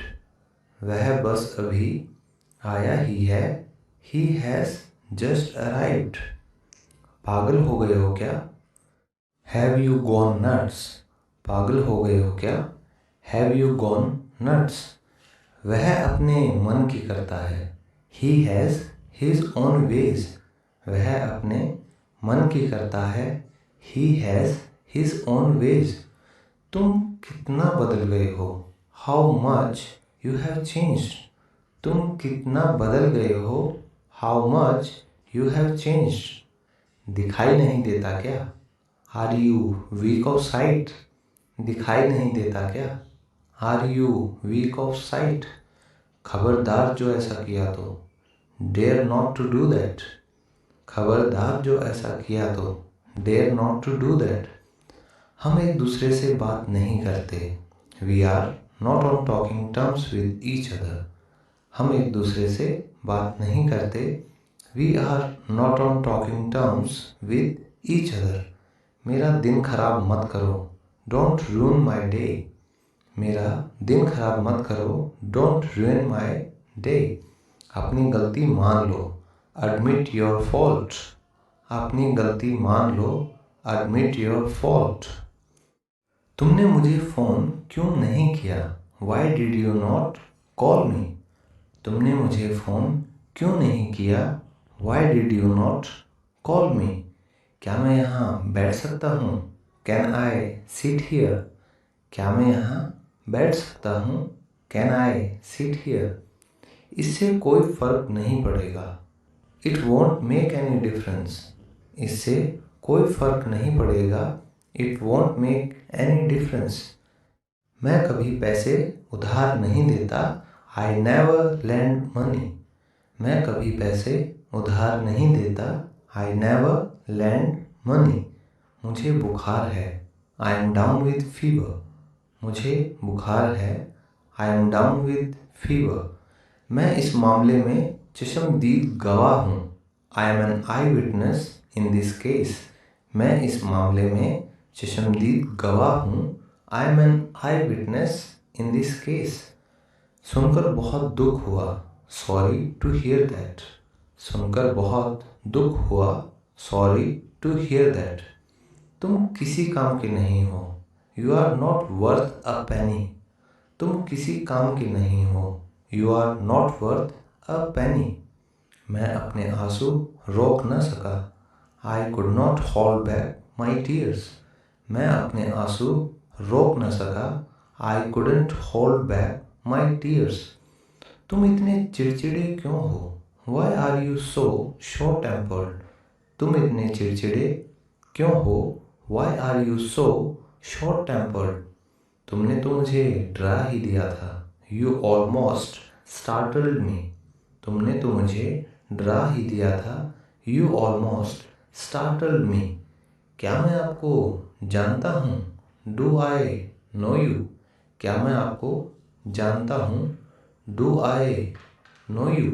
S1: वह बस अभी आया ही है। He has just arrived. पागल हो गए हो क्या? Have you gone nuts. पागल हो गए हो क्या? Have you gone nuts. वह अपने मन की करता है। He has his own ways. वह अपने मन की करता है। He has his own ways. तुम कितना बदल गए हो। How much you have changed. तुम कितना बदल गए हो। How much you have changed. दिखाई नहीं देता क्या? Are you weak of sight. दिखाई नहीं देता क्या? Are you weak of sight. खबरदार जो ऐसा किया तो। Dare not to do that. खबरदार जो ऐसा किया तो। Dare not to do that. हम एक दूसरे से बात नहीं करते। We are not on talking terms with each other. हम एक दूसरे से बात नहीं करते। We are not on talking terms with each other. मेरा दिन खराब मत करो। Don't ruin my day. मेरा दिन खराब मत करो। Don't ruin my day. अपनी गलती मान लो। Admit your fault. अपनी गलती मान लो। Admit your fault. तुमने मुझे फ़ोन क्यों नहीं किया? Why did you not call मी। तुमने मुझे फ़ोन क्यों नहीं किया? Why did you not call मी। क्या मैं यहाँ बैठ सकता हूँ? Can I sit here. क्या मैं यहाँ बैठ सकता हूँ? Can I sit here. इससे कोई फ़र्क नहीं पड़ेगा। It won't make any difference. इससे कोई फ़र्क नहीं पड़ेगा। It won't make any difference. मैं कभी पैसे उधार नहीं देता। I never lend money. मैं कभी पैसे उधार नहीं देता। I never lend money. मुझे बुखार है। I am down with fever. मुझे बुखार है। I am down with fever. मैं इस मामले में चश्मदीद गवाह हूँ। I am an eyewitness in this case. मैं इस मामले में चश्मदीद गवाह हूँ। I am an eyewitness in this case. सुनकर बहुत दुख हुआ। Sorry to hear that. सुनकर बहुत दुख हुआ। Sorry to hear that. तुम किसी काम के नहीं हो। You are not worth a penny. तुम किसी काम के नहीं हो। You are not worth a penny. मैं अपने आंसू रोक न सका। I could not hold back my tears. मैं अपने आंसू रोक न सका। I couldn't hold back my tears. तुम इतने चिड़चिड़े क्यों हो। Why are you so short tempered. तुम इतने चिड़चिड़े क्यों हो। Why are you so short tempered. तुमने तो मुझे डरा ही दिया था। You almost startled me. तुमने तो मुझे डरा ही दिया था। You almost startled me. क्या मैं आपको जानता हूँ। Do I know you. क्या मैं आपको जानता हूँ। Do I know you.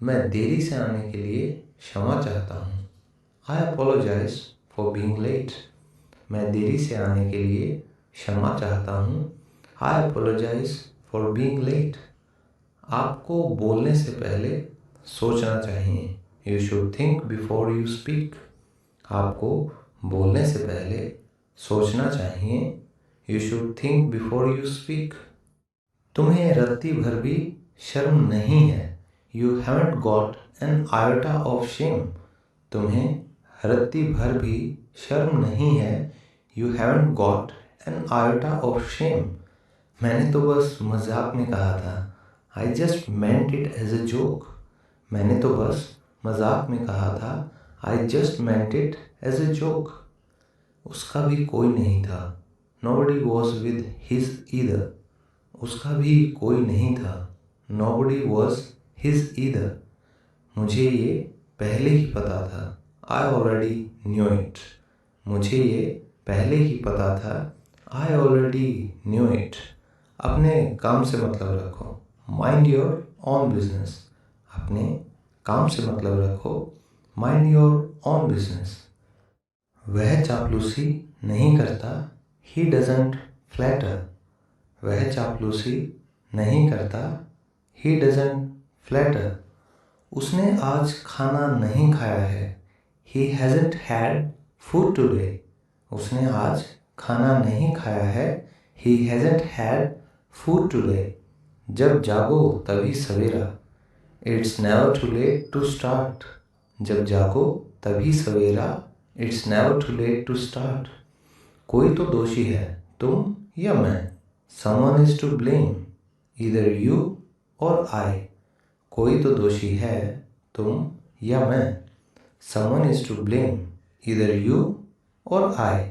S1: मैं देरी से आने के लिए क्षमा चाहता हूँ। I apologise for being late. मैं देरी से आने के लिए क्षमा चाहता हूँ। I apologise for being late. आपको बोलने से पहले सोचना चाहिए। You should think before you speak. आपको बोलने से पहले सोचना चाहिए। You should think before you speak. तुम्हें रत्ती भर भी शर्म नहीं है। You haven't got an iota of shame. तुम्हें रत्ती भर भी शर्म नहीं है। You haven't got an iota of shame. मैंने तो बस मजाक में कहा था। I just meant it as a joke. मैंने तो बस मजाक में कहा था। I just meant it as a joke. उसका भी कोई नहीं था। Nobody was with his either. उसका भी कोई नहीं था। Nobody was his either. मुझे ये पहले ही पता था। I already knew it. मुझे ये पहले ही पता था। I already knew it. अपने काम से मतलब रखो। Mind your own business. अपने काम से मतलब रखो। Mind your own business. वह चापलूसी नहीं करता। He doesn't flatter. वह चापलूसी नहीं करता। He doesn't flatter. उसने आज खाना नहीं खाया है। He hasn't had food today. उसने आज खाना नहीं खाया है। He hasn't had food today. जब जागो तभी सवेरा। It's never too late to start. जब जागो तभी सवेरा। It's never too late to start. कोई तो दोषी है, तुम या मैं। Someone is to blame. Either you और आई। कोई तो दोषी है, तुम या मैं। Someone is to blame. Either you और आई।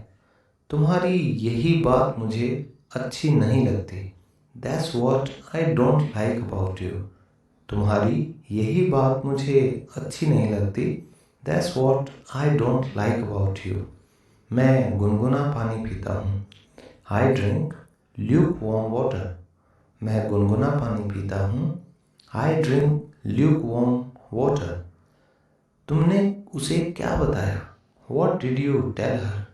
S1: तुम्हारी यही बात मुझे अच्छी नहीं लगती। That's what I don't like about you. तुम्हारी यही बात मुझे अच्छी नहीं लगती। That's what I don't like about you. मैं गुनगुना पानी पीता हूँ। I drink lukewarm water. मैं गुनगुना पानी पीता हूँ। I drink lukewarm water. तुमने उसे क्या बताया। What did you tell her.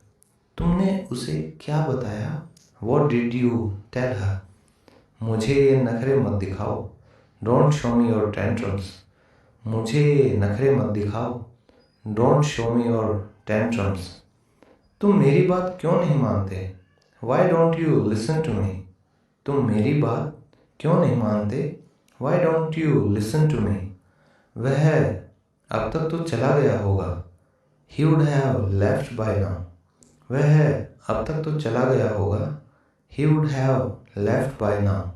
S1: तुमने उसे क्या बताया। What did you tell her. मुझे ये नखरे मत दिखाओ। Don't show me your tantrums. मुझे ये नखरे मत दिखाओ। Don't show me your tantrums. तुम मेरी बात क्यों नहीं मानते। Why don't you listen to me. तुम मेरी बात क्यों नहीं मानते। Why don't you listen to me. वह अब तक तो चला गया होगा। He would have left by now. वह अब तक तो चला गया होगा। He would have left by now.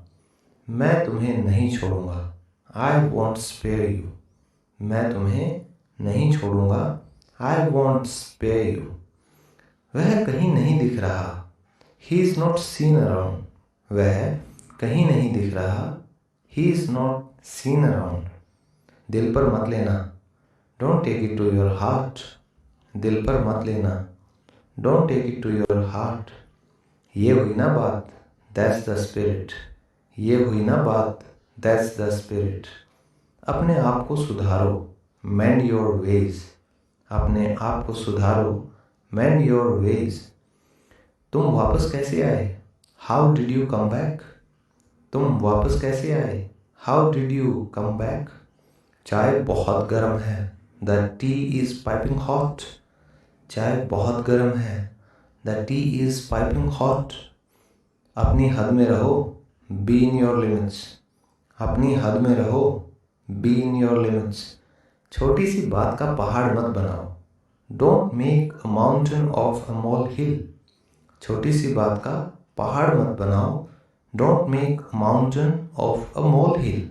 S1: मैं तुम्हें नहीं छोड़ूंगा। I won't spare you. मैं तुम्हें नहीं छोड़ूंगा। I won't spare you. वह कहीं नहीं दिख रहा। He is not seen around. वह कहीं नहीं दिख रहा। He is not seen around. दिल पर मत लेना। Don't take it to your heart. दिल पर मत लेना। Don't take it to your heart. ये हुई ना बात, दैट्स द स्पिरिट। ये हुई ना बात, दैट्स द स्पिरिट। अपने आप को सुधारो, मेंड योर वेज। अपने आप को सुधारो, मेंड योर वेज। तुम वापस कैसे आए? How did you come back? तुम वापस कैसे आए? How did you come back? चाय बहुत गर्म है, the tea is piping hot. चाय बहुत गर्म है, the tea is piping hot. अपनी हद में रहो, बी इन योर लिमिट्स। अपनी हद में रहो, बी इन योर लिमिट्स। छोटी सी बात का पहाड़ मत बनाओ, don't make a mountain of a small hill. छोटी सी बात का पहाड़ मत बनाओ, don't make a mountain of a small hill.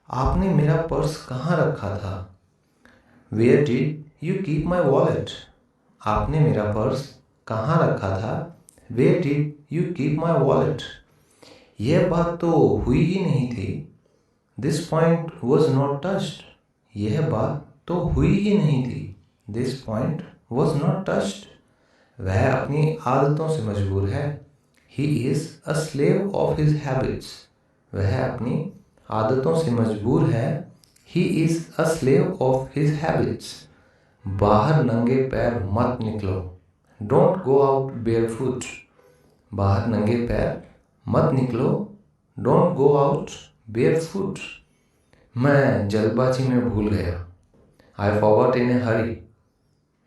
S1: आपने मेरा पर्स कहाँ रखा था? Where did you keep my wallet? आपने मेरा पर्स कहाँ रखा था? Where did you keep my wallet? यह बात तो हुई ही नहीं थी, this point was not touched. यह बात तो हुई ही नहीं थी, this point was not touched. वह अपनी आदतों से मजबूर है, he is a slave of his habits. वह अपनी आदतों से मजबूर है, he is a slave of his habits. बाहर नंगे पैर मत निकलो, डोंट गो आउट बेयरफुट। बाहर नंगे पैर मत निकलो, डोंट गो आउट बेयरफुट। मैं जल्दबाजी में भूल गया, आई फॉरगॉट इन ए हरी।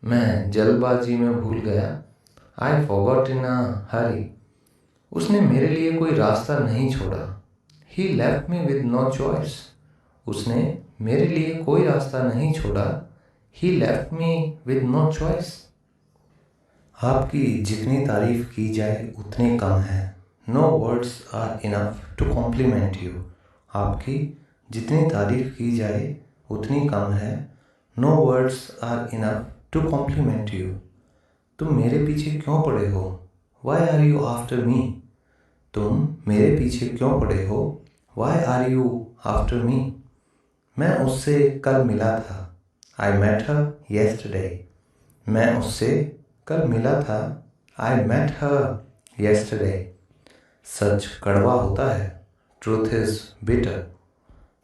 S1: मैं जल्दबाजी में भूल गया, आई फॉरगॉट इन अ हरी। उसने मेरे लिए कोई रास्ता नहीं छोड़ा, he left me with no choice. उसने मेरे लिए कोई रास्ता नहीं छोड़ा, he left me with no choice. आपकी जितनी तारीफ की जाए उतनी कम है, no words are enough to compliment you. आपकी जितनी तारीफ की जाए उतनी कम है, no words are enough to compliment you. तुम मेरे पीछे क्यों पड़े हो? Why are you after me? तुम मेरे पीछे क्यों पड़े हो? Why are you after me? मैं उससे कल मिला था, आई मेट हर येस्टरडे। मैं उससे कल मिला था, आई मेट हर येस्टरडे। सच कड़वा होता है, ट्रूथ इज बिटर।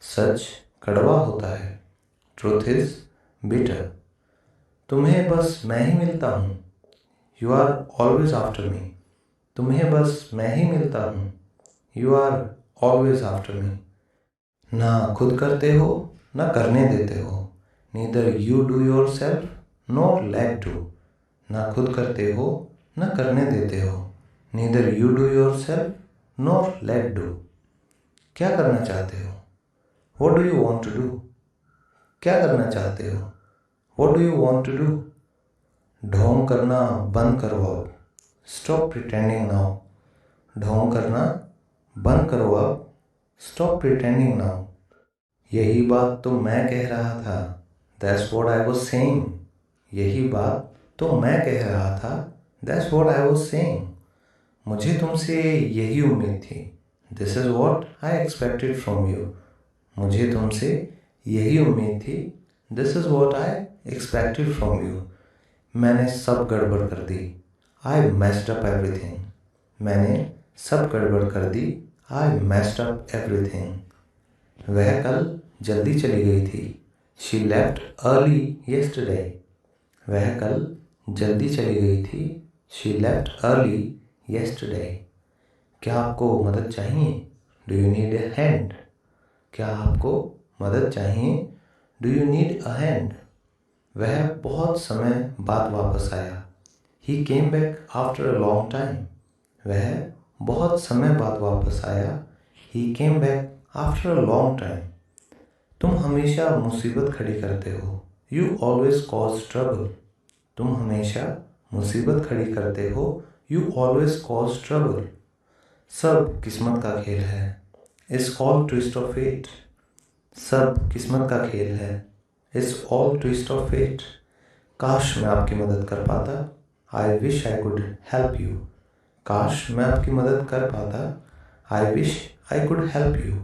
S1: सच कड़वा होता है, ट्रूथ इज बिटर। तुम्हें बस मैं ही मिलता हूँ, you are always after me. तुम्हें बस मैं ही मिलता हूँ, you are always after me. ना खुद करते हो ना करने देते हो, neither you do yourself nor let do. ना खुद करते हो ना करने देते हो, neither you do yourself nor let do. क्या करना चाहते हो? What do you want to do? क्या करना चाहते हो? What do you want to do? ढोंग करना बंद करो अब, स्टॉप प्रिटेंडिंग नाउ। ढोंग करना बंद करो अब, स्टॉप प्रिटेंडिंग नाउ। यही बात तो मैं कह रहा था, that's what I was saying. यही बात तो मैं कह रहा था, that's what I was saying. मुझे तुमसे यही उम्मीद थी, this is what I expected from you. मुझे तुमसे यही उम्मीद थी, this is what I expected from you. मैंने सब गड़बड़ कर दी, आई मेस्ड अप एवरीथिंग। मैंने सब गड़बड़ कर दी, आई मेस्ड अप एवरीथिंग। वह कल जल्दी चली गई थी, शी लेफ्ट अर्ली येस्टरडे। वह कल जल्दी चली गई थी, शी लेफ्ट अर्ली येस्टरडे। क्या आपको मदद चाहिए? Do you need a hand? क्या आपको मदद चाहिए? Do you need a hand? वह बहुत समय बाद वापस आया, he came back after a long time. वह बहुत समय बाद वापस आया, he came back after a long time. तुम हमेशा मुसीबत खड़ी करते हो, यू ऑलवेज कॉज ट्रबल। तुम हमेशा मुसीबत खड़ी करते हो, यू ऑलवेज कॉज ट्रबल। सब किस्मत का खेल है, it's all twist of fate. सब किस्मत का खेल है, it's all twist of fate. काश मैं आपकी मदद कर पाता, I wish I could help you. काश मैं आपकी मदद कर पाता, I wish I could help you.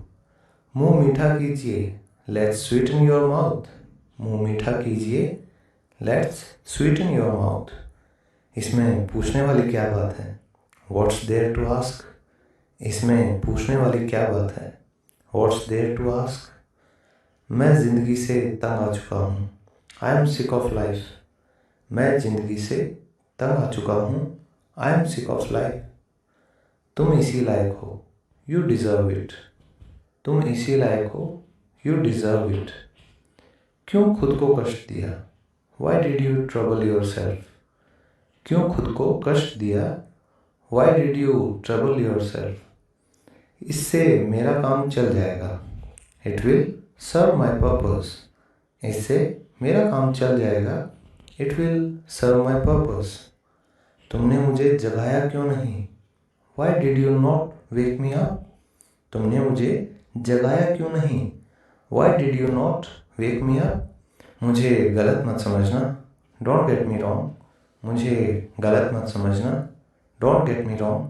S1: मुंह मीठा कीजिए, लेट्स स्वीटन योर माउथ। मुंह मीठा कीजिए, लेट्स स्वीटन योर माउथ। इसमें पूछने वाली क्या बात है? What's there to ask? इसमें पूछने वाली क्या बात है? What's there to ask? मैं ज़िंदगी से तंग आ चुका हूँ। I am sick of life. मैं ज़िंदगी से तंग आ चुका हूँ। I am sick of life. तुम इसी लायक हो। You deserve it. तुम इसी लायक हो। You deserve it. क्यों खुद को कष्ट दिया? Why did you trouble yourself? क्यों खुद को कष्ट दिया? Why did you trouble yourself? इससे मेरा काम चल जाएगा। It will serve my purpose. इससे मेरा काम चल जाएगा। It will serve my purpose. तुमने मुझे जगाया क्यों नहीं? Why did you not wake me up? तुमने मुझे जगाया क्यों नहीं? Why did you not wake me up? मुझे गलत मत समझना। Don't get me wrong. मुझे गलत मत समझना। Don't get me wrong.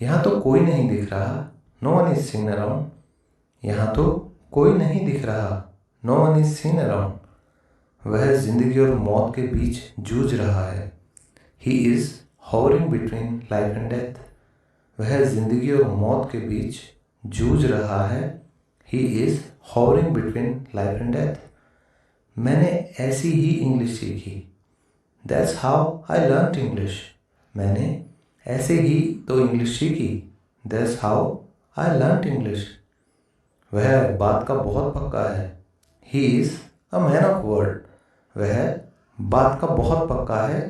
S1: यहाँ तो कोई नहीं दिख रहा। No one is seen around. यहाँ तो कोई नहीं दिख रहा। No one is seen around. वह जिंदगी और मौत के बीच जूझ रहा है। He is hovering between life and death. वह जिंदगी और मौत के बीच जूझ रहा है। He is hovering between life and death. मैंने ऐसी ही इंग्लिश सीखी। That's how I learnt English. मैंने ऐसे ही तो इंग्लिश सीखी। That's how I learnt English. वह बात का बहुत पक्का है। He is a man of word. वह बात का बहुत पक्का है।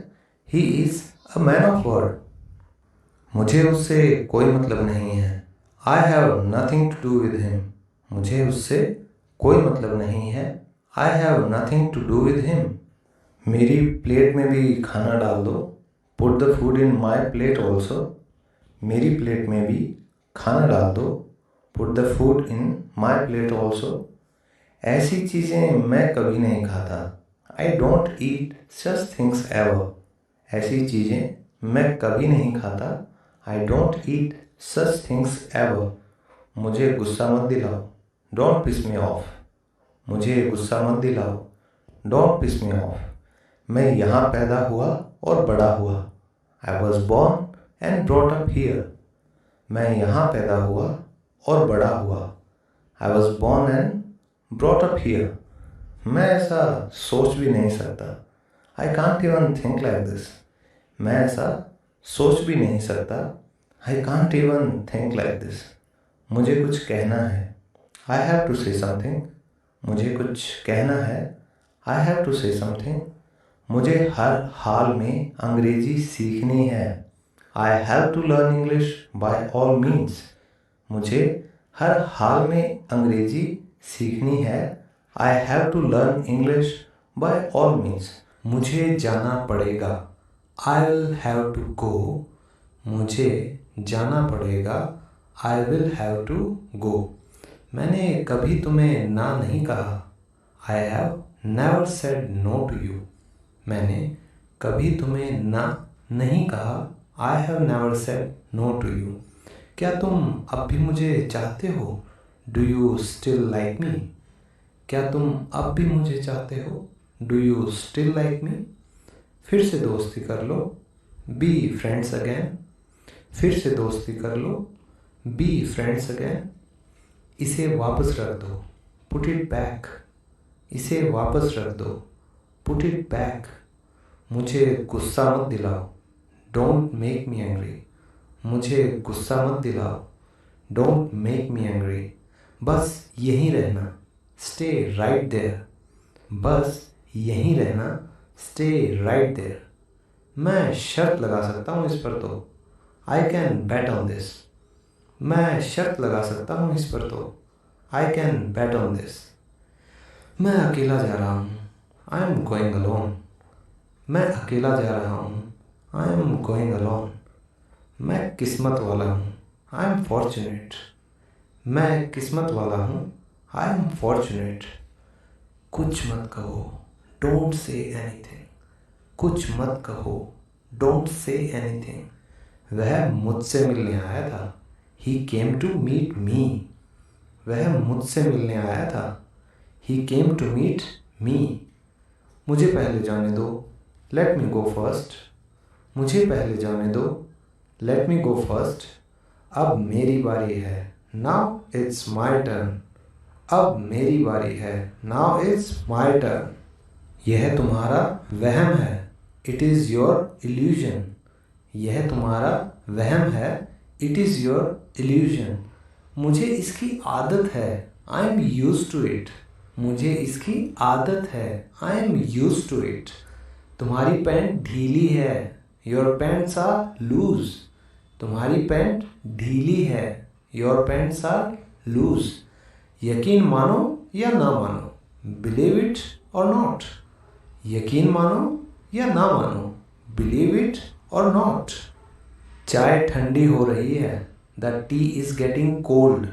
S1: He is a man of word. मुझे उससे कोई मतलब नहीं है। I have nothing to do with him. मुझे उससे कोई मतलब नहीं है। I have nothing to do with him. मेरी प्लेट में भी खाना डाल दो। Put the food in my plate also. मेरी प्लेट में भी खाना डाल दो। Put the food in my plate also. ऐसी चीज़ें मैं कभी नहीं खाता। I don't eat such things ever. ऐसी चीज़ें मैं कभी नहीं खाता। I don't eat such things ever. मुझे गुस्सा मत दिलाओ। Don't piss me off. मुझे गुस्सा मत दिलाओ। Don't piss me off. मैं यहाँ पैदा हुआ और बड़ा हुआ। I was born and brought up here. मैं यहाँ पैदा हुआ और बड़ा हुआ। I was born and brought up here. मैं ऐसा सोच भी नहीं सकता। I can't even think like this. मैं ऐसा सोच भी नहीं सकता। I can't even think like this. मुझे कुछ कहना है। I have to say something. मुझे कुछ कहना है। I have to say something. मुझे हर हाल में अंग्रेजी सीखनी है। I have to learn English by all means. मुझे हर हाल में अंग्रेजी सीखनी है। I have to learn English by all means. मुझे जाना पड़ेगा। I'll have to go. मुझे जाना पड़ेगा। I will have to go. मैंने कभी तुम्हें ना नहीं कहा। I have never said no to you. मैंने कभी तुम्हें ना नहीं कहा। I have never said no to you. क्या तुम अब भी मुझे चाहते हो? Do you still like me? क्या तुम अब भी मुझे चाहते हो? Do you still like me? फिर से दोस्ती कर लो। Be friends again. फिर से दोस्ती कर लो। Be friends again. इसे वापस रख दो। Put it back. इसे वापस रख दो। Put it back. मुझे गुस्सा मत दिलाओ। Don't make me angry. मुझे गुस्सा मत दिलाओ। Don't make me angry. बस यहीं रहना। Stay right there. बस यहीं रहना। Stay right there. मैं शर्त लगा सकता हूँ इस पर तो। I can bet on this. मैं शर्त लगा सकता हूँ इस पर तो। I can bet on this. मैं अकेला जा रहा हूँ। I am going alone. मैं अकेला जा रहा हूँ। I am going alone. मैं किस्मत वाला हूँ। I am fortunate. मैं किस्मत वाला हूँ। I am fortunate. कुछ मत कहो। Don't say anything. कुछ मत कहो। Don't say anything. वह मुझसे मिलने आया था। He came to meet me. वह मुझसे मिलने आया था। He came to meet me. मुझे पहले जाने दो। Let me go first. मुझे पहले जाने दो। Let me go first. अब मेरी बारी है। Now it's my turn. अब मेरी बारी है। Now it's my turn. यह तुम्हारा वहम है। It is your illusion. यह तुम्हारा वहम है। It is your illusion. मुझे इसकी आदत है। I am use to it. मुझे इसकी आदत है। I am use to it. तुम्हारी पैंट ढीली है। Your pants are loose. तुम्हारी पैंट ढीली है। Your pants are loose. यकीन मानो या ना मानो, बिलीव इट और नॉट। यकीन मानो या ना मानो, बिलीव इट और नॉट। चाय ठंडी हो रही है। The tea is getting cold.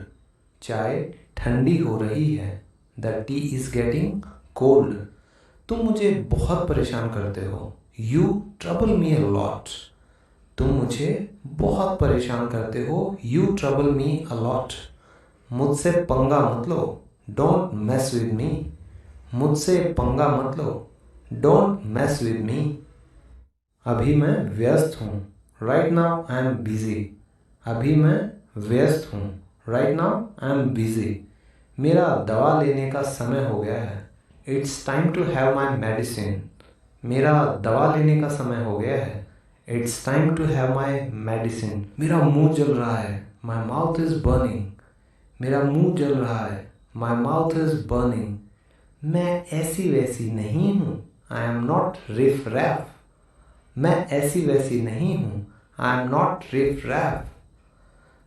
S1: चाय ठंडी हो रही है। The tea is getting cold. तुम मुझे बहुत परेशान करते हो। You trouble me a lot. तुम मुझे बहुत परेशान करते हो। You trouble me a lot. मुझसे पंगा मत लो। Don't mess with me. मुझसे पंगा मत लो। Don't mess with me. अभी मैं व्यस्त हूँ। Right now I am busy. अभी मैं व्यस्त हूँ। Right now I am busy. मेरा दवा लेने का समय हो गया है। It's time to have my medicine. मेरा दवा लेने का समय हो गया है। It's time to have my medicine. मेरा मुंह जल रहा है। My mouth is burning. मेरा मुंह जल रहा है। My mouth is burning. मैं ऐसी वैसी नहीं हूँ। I am not riff raff. मैं ऐसी वैसी नहीं हूँ। आई एम नॉट रिफ रैफ।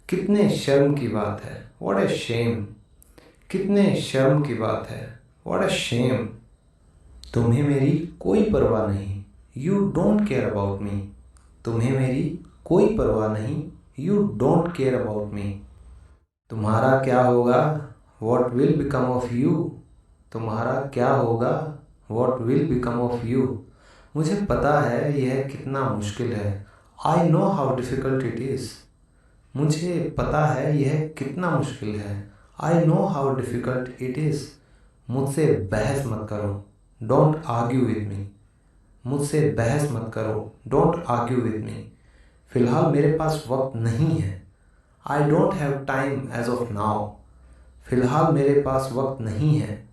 S1: कितने शर्म की बात है। What a shame. कितने शर्म की बात है। What a shame. तुम्हें मेरी कोई परवाह नहीं। You don't care about me. तुम्हें मेरी कोई परवाह नहीं। You don't care about me. तुम्हारा क्या होगा। What will become of you. तुम्हारा क्या होगा। What will become of you. मुझे पता है यह कितना मुश्किल है। I know how difficult it is. मुझे पता है यह कितना मुश्किल है। I know how difficult it is. मुझसे बहस मत करो। Don't argue with me. मुझसे बहस मत करो। Don't argue with me. फ़िलहाल मेरे पास वक्त नहीं है। I don't have time as of now. फ़िलहाल मेरे पास वक्त नहीं है।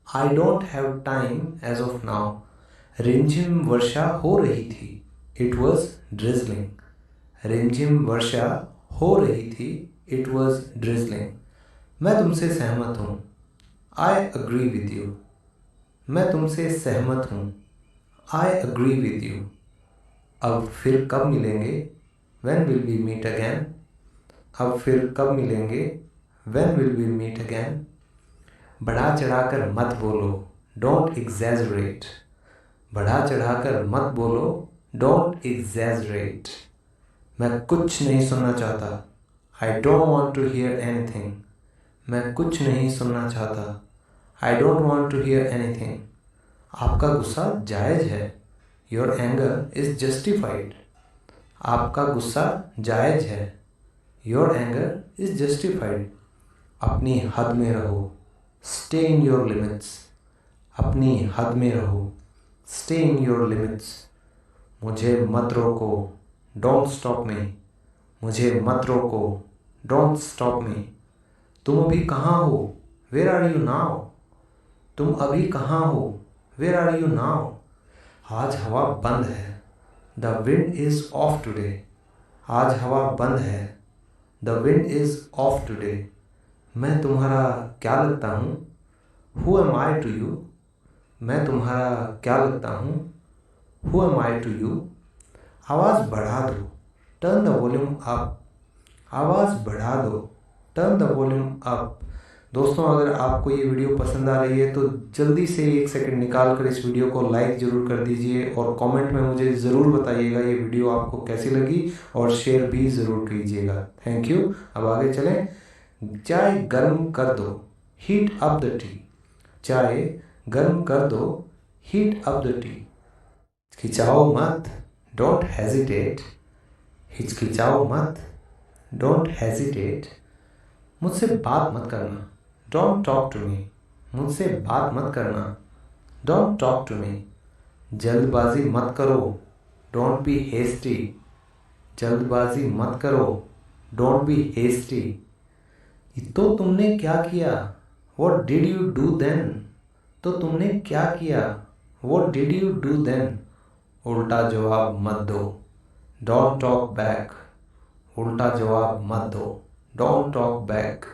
S1: I don't have time as of now. रिमझिम वर्षा हो रही थी। It was drizzling. रिमझिम वर्षा हो रही थी। It was drizzling. मैं तुमसे सहमत हूँ। I agree with you. मैं तुमसे सहमत हूँ। I agree with you. अब फिर कब मिलेंगे। When will we meet again. अब फिर कब मिलेंगे। When will we meet again. बढ़ा चढ़ाकर मत बोलो। Don't exaggerate. बढ़ा चढ़ाकर मत बोलो। Don't exaggerate. मैं कुछ नहीं सुनना चाहता। I don't want to hear anything. मैं कुछ नहीं सुनना चाहता। I don't want to hear anything. आपका गुस्सा जायज़ है। Your anger is justified. आपका गुस्सा जायज़ है। Your anger is justified. अपनी हद में रहो। Stay in your limits. अपनी हद में रहो। Stay in your limits. मुझे मत रोको। Don't stop me. मुझे मत रोको। Don't stop me. तुम अभी कहाँ हो। Where are you now. तुम अभी कहाँ हो। Where are you now. आज हवा बंद है। The wind is off today. आज हवा बंद है। The wind is off today. मैं तुम्हारा क्या लगता हूँ। Who am I to you. मैं तुम्हारा क्या लगता हूँ। Who am I to you. आवाज़ बढ़ा दो। Turn the volume up. आवाज़ बढ़ा दो। Turn the volume up. दोस्तों, अगर आपको ये वीडियो पसंद आ रही है तो जल्दी से 1 सेकंड निकाल कर इस वीडियो को लाइक ज़रूर कर दीजिए और कमेंट में मुझे ज़रूर बताइएगा ये वीडियो आपको कैसी लगी और शेयर भी ज़रूर कीजिएगा। Thank you. अब आगे चलें। चाय गर्म कर दो। Heat up the tea. चाय गर्म कर दो। Heat up the tea. हिचकिचाओ मत। Don't hesitate. हिचकिचाओ मत। Don't hesitate. मुझसे बात मत करना। Don't talk to me. मुझसे बात मत करना। Don't talk to me. जल्दबाजी मत करो। डोंट बी हेस्टी, जल्दबाजी मत करो, डोंट बी हेस्टी। तो तुमने क्या किया, what did you do then, तो तुमने क्या किया, what did you do then. उल्टा जवाब मत दो, डोंट टॉक बैक, उल्टा जवाब मत दो, डोंट टॉक बैक।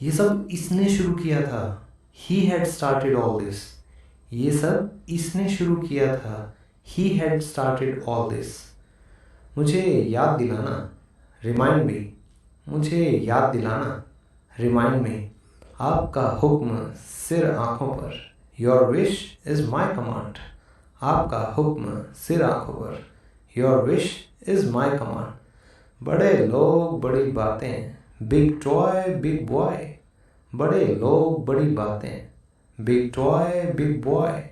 S1: ये सब इसने शुरू किया था, he had started all this. ये सब इसने शुरू किया था, he had started all this. मुझे याद दिलाना, रिमाइंड मी, मुझे याद दिलाना, रिमाइंड मी। आपका हुक्म सिर आंखों पर, your wish is my command. आपका हुक्म सिर आंखों पर, your wish is my command. बड़े लोग बड़ी बातें, बिग टॉय बिग बॉय। बड़े लोग बड़ी बातें, बिग टॉय बिग बॉय।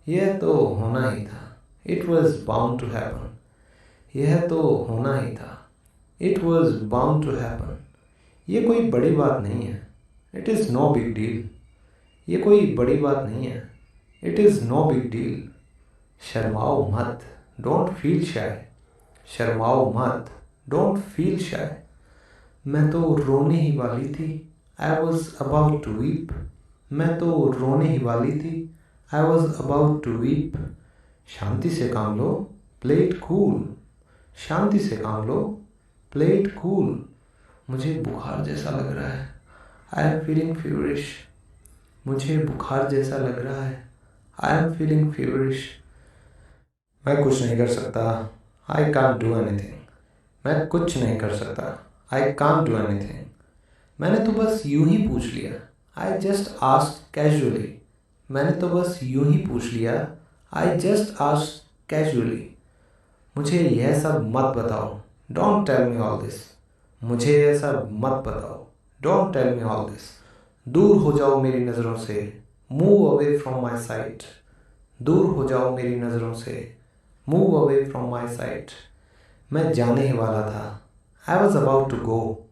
S1: यह तो होना ही था, it was bound to happen. यह तो होना ही था, it was bound to happen. ये कोई बड़ी बात नहीं है, it is no big deal. ये कोई बड़ी बात नहीं है, it is no big deal. शर्माओ मत, डोंट फील शाय। शर्माओ मत, डोंट फील शाय। मैं तो रोने ही वाली थी, I was about to weep. मैं तो रोने ही वाली थी, I was about to weep. शांति से काम लो, प्ले इट कूल। शांति से काम लो, प्ले इट कूल। मुझे बुखार जैसा लग रहा है, आई एम फीलिंग फीवरिश। मुझे बुखार जैसा लग रहा है, आई एम फीलिंग फीवरिश। मैं कुछ नहीं कर सकता, आई कांट डू एनीथिंग। मैं कुछ नहीं कर सकता, आई कांट डू एनीथिंग। मैंने तो बस यूं ही पूछ लिया, आई जस्ट आस्क्ड कैजुअली। मैंने तो बस यूं ही पूछ लिया, आई जस्ट आस्क्ड कैजुअली। मुझे यह सब मत बताओ, don't tell me all this. मुझे यह सब मत बताओ, don't tell me all this. दूर हो जाओ मेरी नज़रों से, move away from my sight. दूर हो जाओ मेरी नज़रों से, move away from my sight. मैं जाने ही वाला था, I was about to go.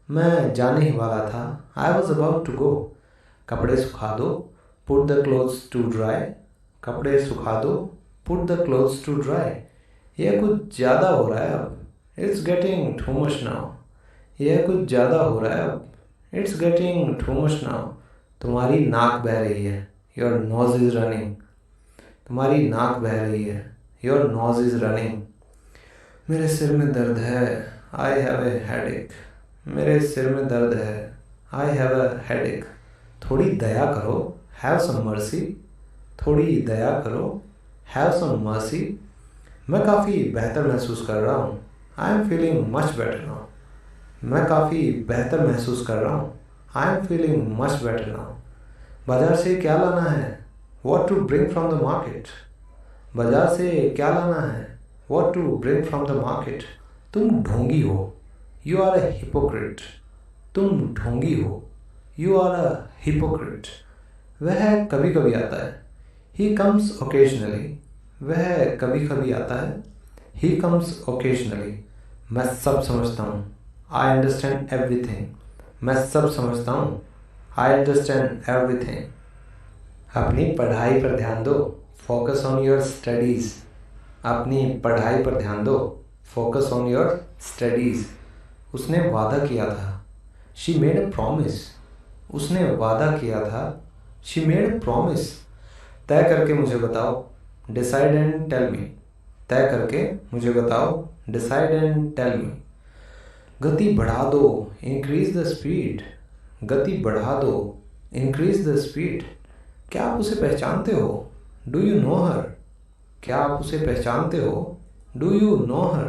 S1: मैं जाने ही वाला था, I was about to go. कपड़े सुखा दो, put the clothes to dry. कपड़े सुखा दो, put the clothes to dry. यह कुछ ज़्यादा हो रहा है अब, it's getting too much now. यह कुछ ज़्यादा हो रहा है अब, it's getting too much now. तुम्हारी नाक बह रही है, योर नोज इज़ रनिंग। तुम्हारी नाक बह रही है, योर नोज इज़ रनिंग। मेरे सिर में दर्द है, आई हैव ए हेडेक। मेरे सिर में दर्द है, आई हैव अ हेडेक। थोड़ी दया करो, हैव सम मर्सी। थोड़ी दया करो, हैव सम मर्सी। मैं काफ़ी बेहतर महसूस कर रहा हूँ, I am feeling much better now. मैं काफ़ी बेहतर महसूस कर रहा हूँ, I am feeling much better now. बाजार से क्या लाना है, what to bring from the market. बाजार से क्या लाना है, what to bring from the market. तुम ढोंगी हो, यू आर अ हिपोक्रेट। तुम ढोंगी हो, यू आर अ हिपोक्रेट। वह कभी कभी आता है, ही कम्स ओकेजनली। वह कभी कभी आता है, ही कम्स ओकेजनली। मैं सब समझता हूँ, आई अंडरस्टैंड एवरीथिंग। मैं सब समझता हूँ, आई अंडरस्टैंड एवरीथिंग। अपनी पढ़ाई पर ध्यान दो, फोकस ऑन योर स्टडीज़। अपनी पढ़ाई पर ध्यान दो, फोकस ऑन योर स्टडीज़। उसने वादा किया था, शी मेड अ प्रॉमिस। उसने वादा किया था, शी मेड अ प्रॉमिस। तय करके मुझे बताओ, डिसाइड एंड टेल मी। तय करके मुझे बताओ, डिसाइड एंड टेल मी। गति बढ़ा दो, इंक्रीज द स्पीड। गति बढ़ा दो, इंक्रीज द स्पीड। क्या आप उसे पहचानते हो, डू यू नो हर। क्या आप उसे पहचानते हो, डू यू नो हर।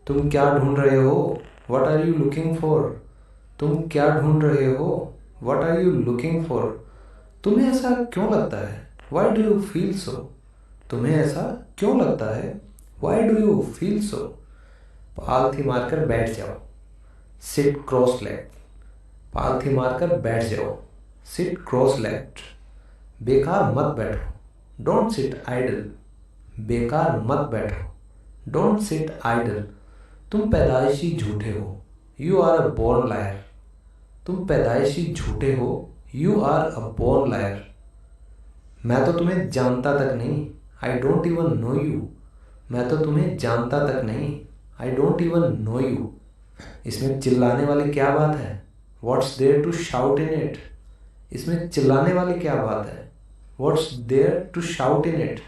S1: तुम क्या ढूंढ रहे हो, what are you looking for. तुम क्या ढूंढ रहे हो, what are you looking for. तुम्हें ऐसा क्यों लगता है, why do you feel so. तुम्हें ऐसा क्यों लगता है, why do you feel so. पालथी मारकर बैठ जाओ, सिट क्रॉस लेग। पालथी मारकर बैठ जाओ, सिट क्रॉस लेग। बेकार मत बैठो, डोंट सिट आइडल। बेकार मत बैठो, डोंट सिट आइडल। तुम पैदाइशी झूठे हो, you are a born liar. तुम पैदाइशी झूठे हो, you are a born liar. मैं तो तुम्हें जानता तक नहीं, I don't even know you. मैं तो तुम्हें जानता तक नहीं। I don't even know you. इसमें चिल्लाने वाली क्या बात है? What's there to shout in it? इसमें चिल्लाने वाली क्या बात है? What's there to shout in it?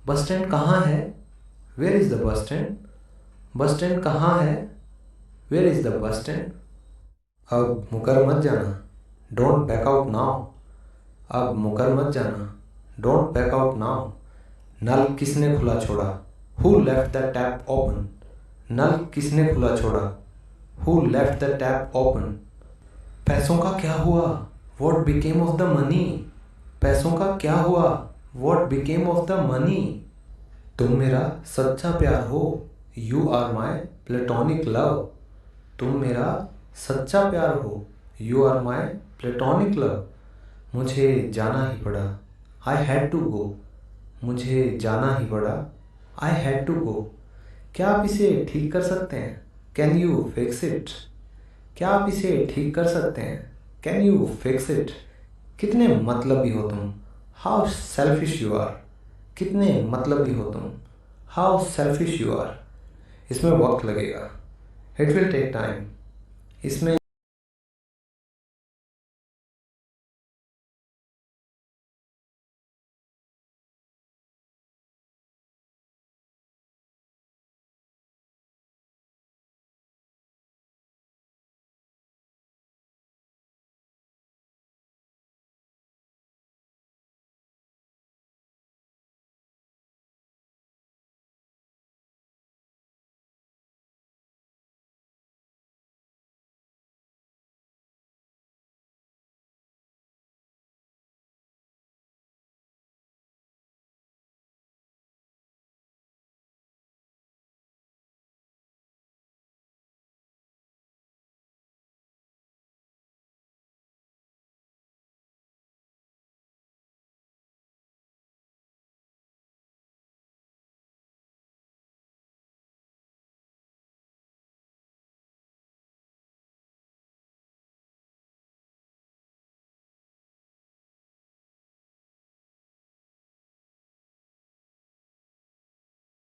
S1: Bus stand कहाँ है? Where is the bus stand? Bus stand कहाँ है? Where is the bus stand? अब मुकर मत जाना। Don't back out now. अब मुकर मत जाना। Don't back out now. नल किसने खुला छोड़ा? Who left the tap open? नल किसने खुला छोड़ा? Who left the tap open? पैसों का क्या हुआ? What became of the money? पैसों का क्या हुआ? What became of the money? तुम मेरा सच्चा प्यार हो। You are my platonic love. तुम मेरा सच्चा प्यार हो। You are my platonic love. मुझे जाना ही पड़ा। I had to go. मुझे जाना ही पड़ा। I had to go. क्या आप इसे ठीक कर सकते हैं? Can you fix it? क्या आप इसे ठीक कर सकते हैं? Can you fix it? कितने मतलबी हो तुम। How selfish you are. कितने मतलबी हो तुम। How selfish you are. इसमें वक्त लगेगा। It will take time. इसमें